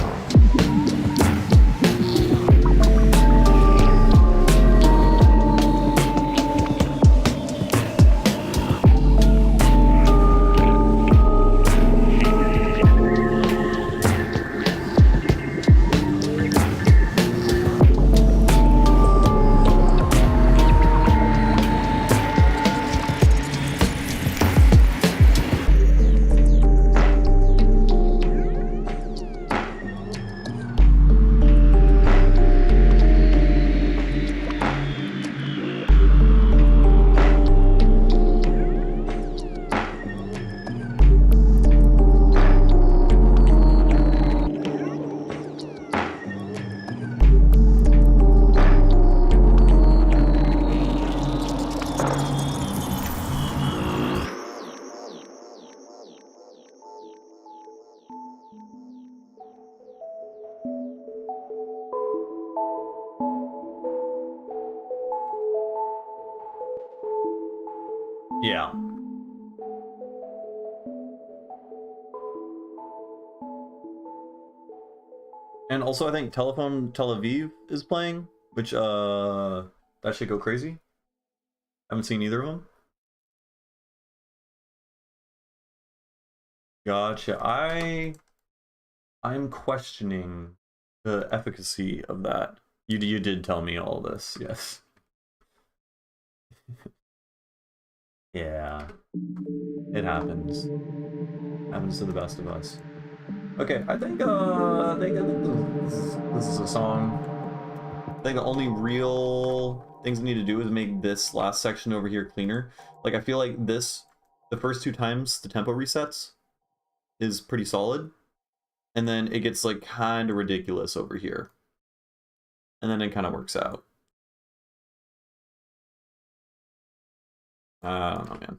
Yeah. And also I think Telephone Tel Aviv is playing, which that should go crazy. Haven't seen either of them. Gotcha. I'm questioning the efficacy of that. You did tell me all this, yes. Yeah. It happens. Happens to the best of us. Okay, I think this is a song. I think the only real things I need to do is make this last section over here cleaner. Like I feel like this, the first two times the tempo resets is pretty solid, and then it gets like kind of ridiculous over here, and then it kind of works out. I don't know, man.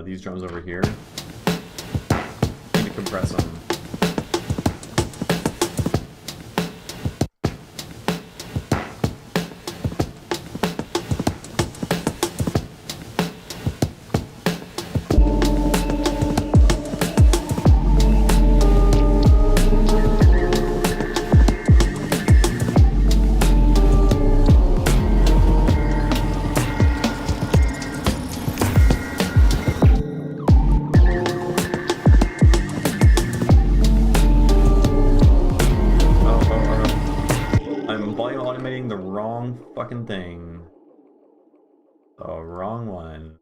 These drums over here. Need to compress them. The wrong fucking thing. The wrong one.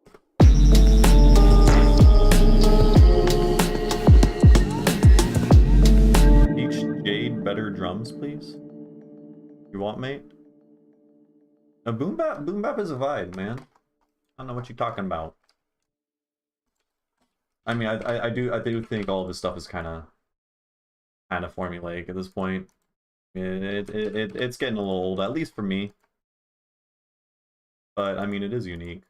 Each Jade better drums, please. You want, mate? A boom bap is a vibe, man. I don't know what you're talking about. I mean, I do think all of this stuff is kind of formulaic at this point. It's getting a little old, at least for me. But I mean, it is unique.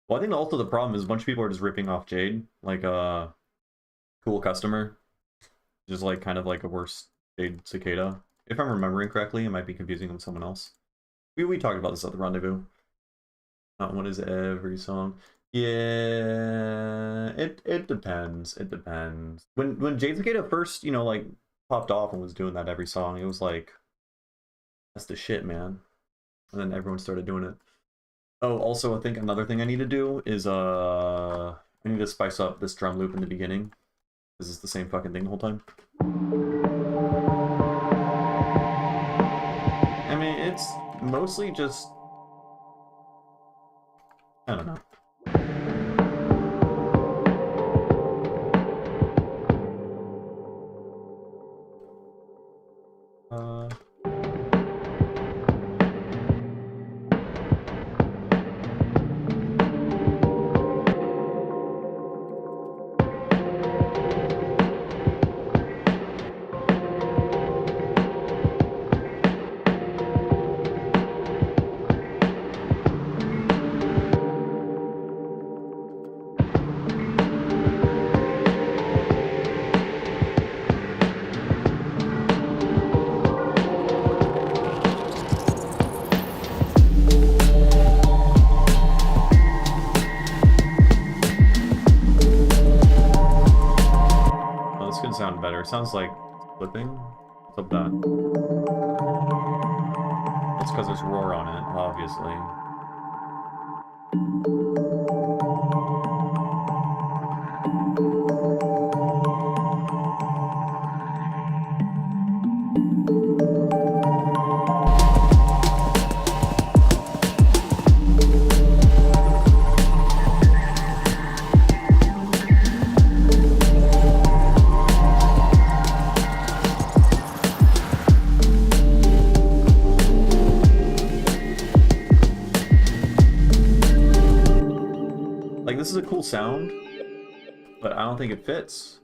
Well, I think also the problem is a bunch of people are just ripping off Jade, like a cool customer, just like kind of like a worse Jade Cicada. If I'm remembering correctly, I might be confusing him with someone else. We talked about this at the rendezvous. Not one is every song. Yeah, it depends. It depends. When Jade Cicada first, you know, like popped off and was doing that every song, it was like, that's the shit, man. And then everyone started doing it. Oh, also, I think another thing I need to do is I need to spice up this drum loop in the beginning. This is the same fucking thing the whole time. I mean, it's mostly just, I don't know. sound better. It sounds like flipping. What's up with that? That's because there's roar on it, obviously. Like, this is a cool sound, but I don't think it fits.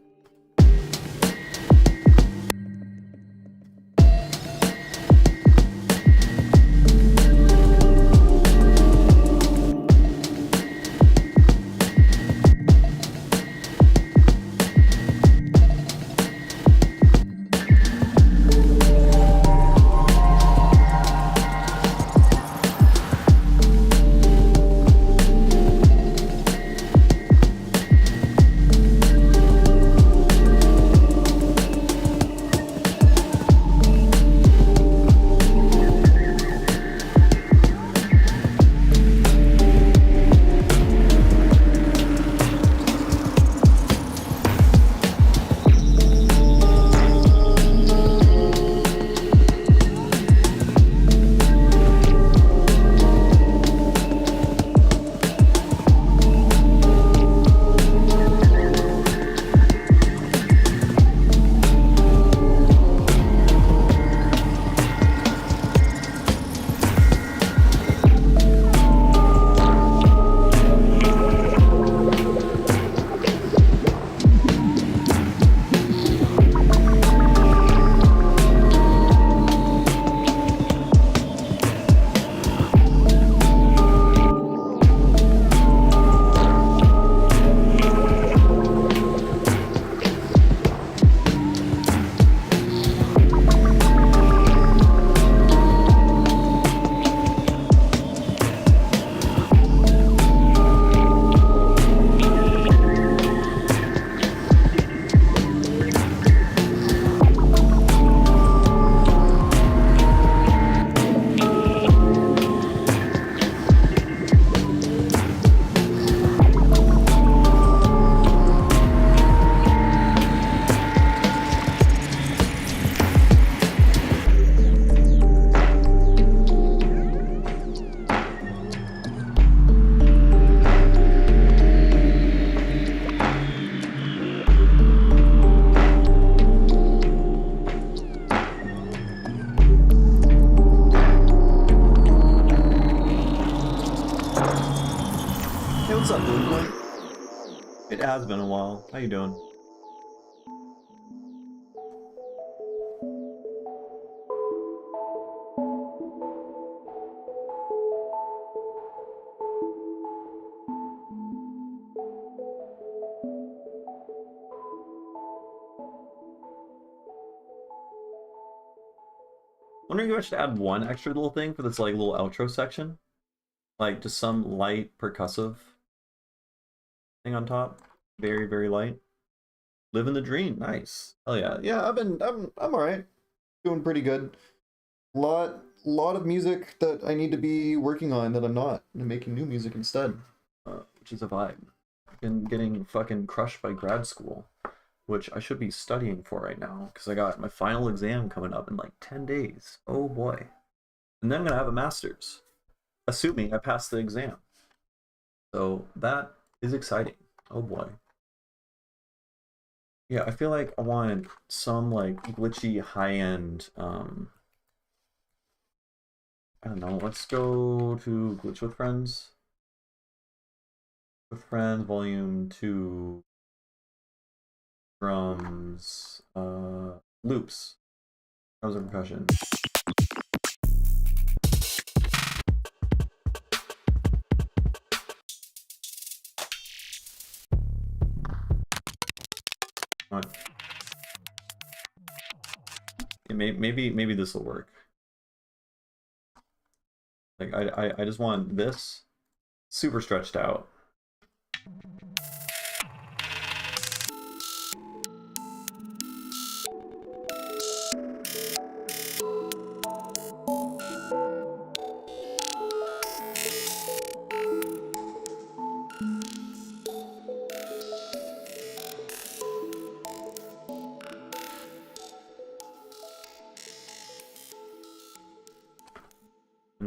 What's up, Blue Boy? It has been a while. How you doing? Wondering if I should add one extra little thing for this like little outro section, like just some light percussive thing on top, very light. Living the dream, nice. Hell yeah, yeah. I'm all right, doing pretty good. Lot of music that I need to be working on that I'm not. I'm making new music instead, which is a vibe. I've been getting fucking crushed by grad school, which I should be studying for right now because I got my final exam coming up in like 10 days. Oh boy. And then I'm gonna have a master's, assuming I pass the exam. So that is exciting. Oh boy. Yeah, I feel like I want some like glitchy high-end I don't know, let's go to Glitch with Friends. With Friends, Volume 2. Drums, loops. Drums and percussion. What? Yeah, maybe this will work. Like I just want this super stretched out.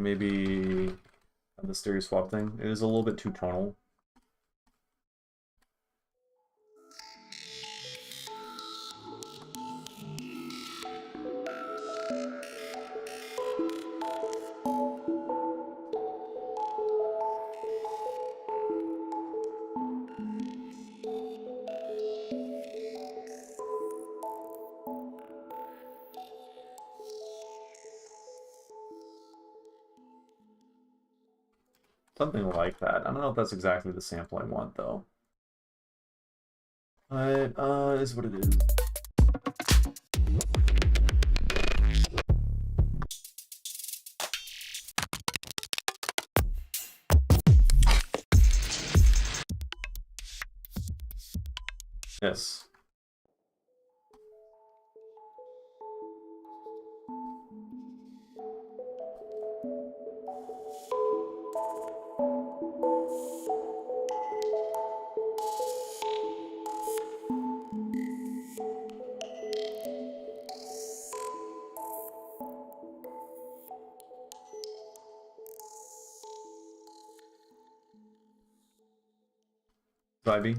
and maybe have the stereo swap thing. It is a little bit too tonal. Something like that. I don't know if that's exactly the sample I want, though. But, is what it is. Yes. Vibey.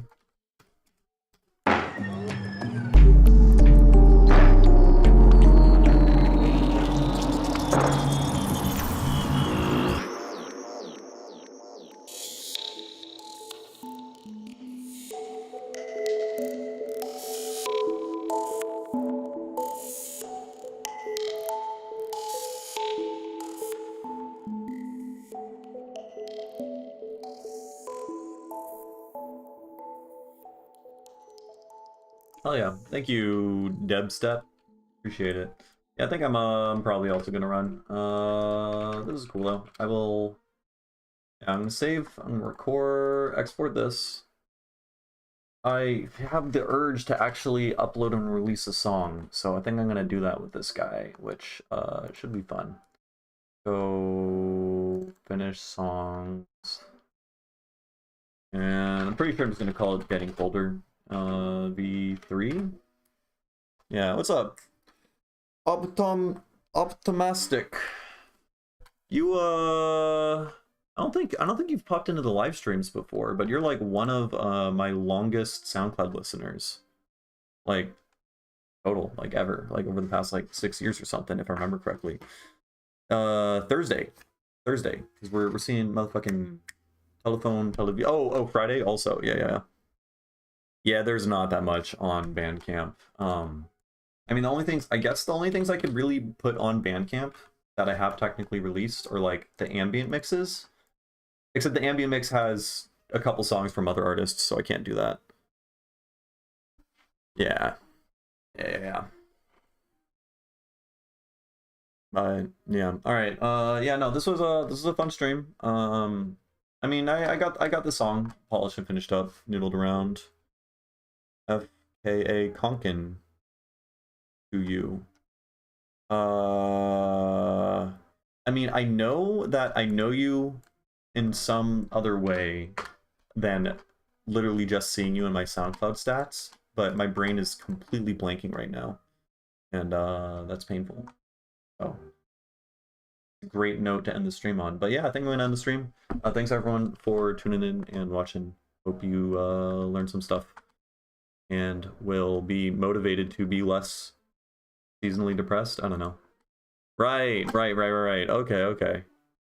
Oh yeah, thank you, Debstep. Appreciate it. Yeah, I think I'm probably also gonna run. This is cool though. I will. Yeah, I'm gonna save. I'm gonna record, export this. I have the urge to actually upload and release a song, so I think I'm gonna do that with this guy, which should be fun. Go finish songs, and I'm pretty sure I'm just gonna call it Getting Colder. V3. Yeah, what's up? Optimistic. You I don't think you've popped into the live streams before, but you're like one of my longest SoundCloud listeners. Like total, like ever, like over the past like 6 years or something, if I remember correctly. Thursday, because we're seeing motherfucking television. Oh, Friday also. Yeah. There's not that much on Bandcamp. I mean, the only things I could really put on Bandcamp that I have technically released are like the ambient mixes. Except the ambient mix has a couple songs from other artists, so I can't do that. Yeah. Yeah. All right. Yeah. No. This was a fun stream. I mean, I got the song polished and finished up, noodled around. FKA Konkin to you. I mean, I know that I know you in some other way than literally just seeing you in my SoundCloud stats, but my brain is completely blanking right now, and that's painful. Oh, great note to end the stream on. But yeah, I think I'm gonna end the stream. Thanks everyone for tuning in and watching. Hope you learned some stuff and will be motivated to be less seasonally depressed. I don't know. Right. Okay.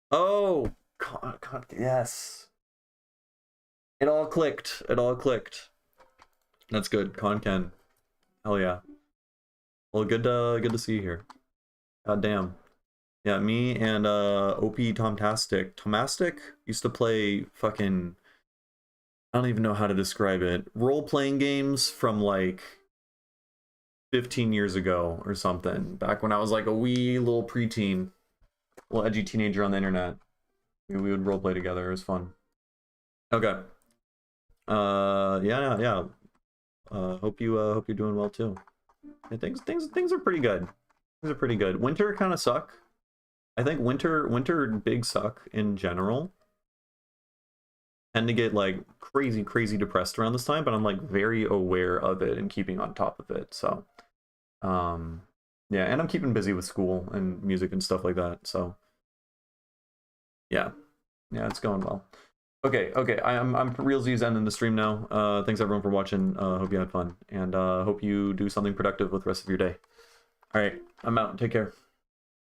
Oh, God, yes. It all clicked. That's good. Content. Hell yeah. Well, good to see you here. God damn. Yeah, me and OP Tomastic used to play fucking, I don't even know how to describe it. Role-playing games from like 15 years ago or something. Back when I was like a wee little preteen, little edgy teenager on the internet. We would roleplay together. It was fun. Okay. Yeah. Hope you're doing well too. Yeah, things are pretty good. Things are pretty good. Winter kind of suck. I think winter big suck in general. Tend to get like crazy depressed around this time, but I'm like very aware of it and keeping on top of it. So, yeah, and I'm keeping busy with school and music and stuff like that. So, Yeah, it's going well. Okay, I'm realsies ending the stream now. Thanks everyone for watching. Hope you had fun, and hope you do something productive with the rest of your day. All right, I'm out. Take care.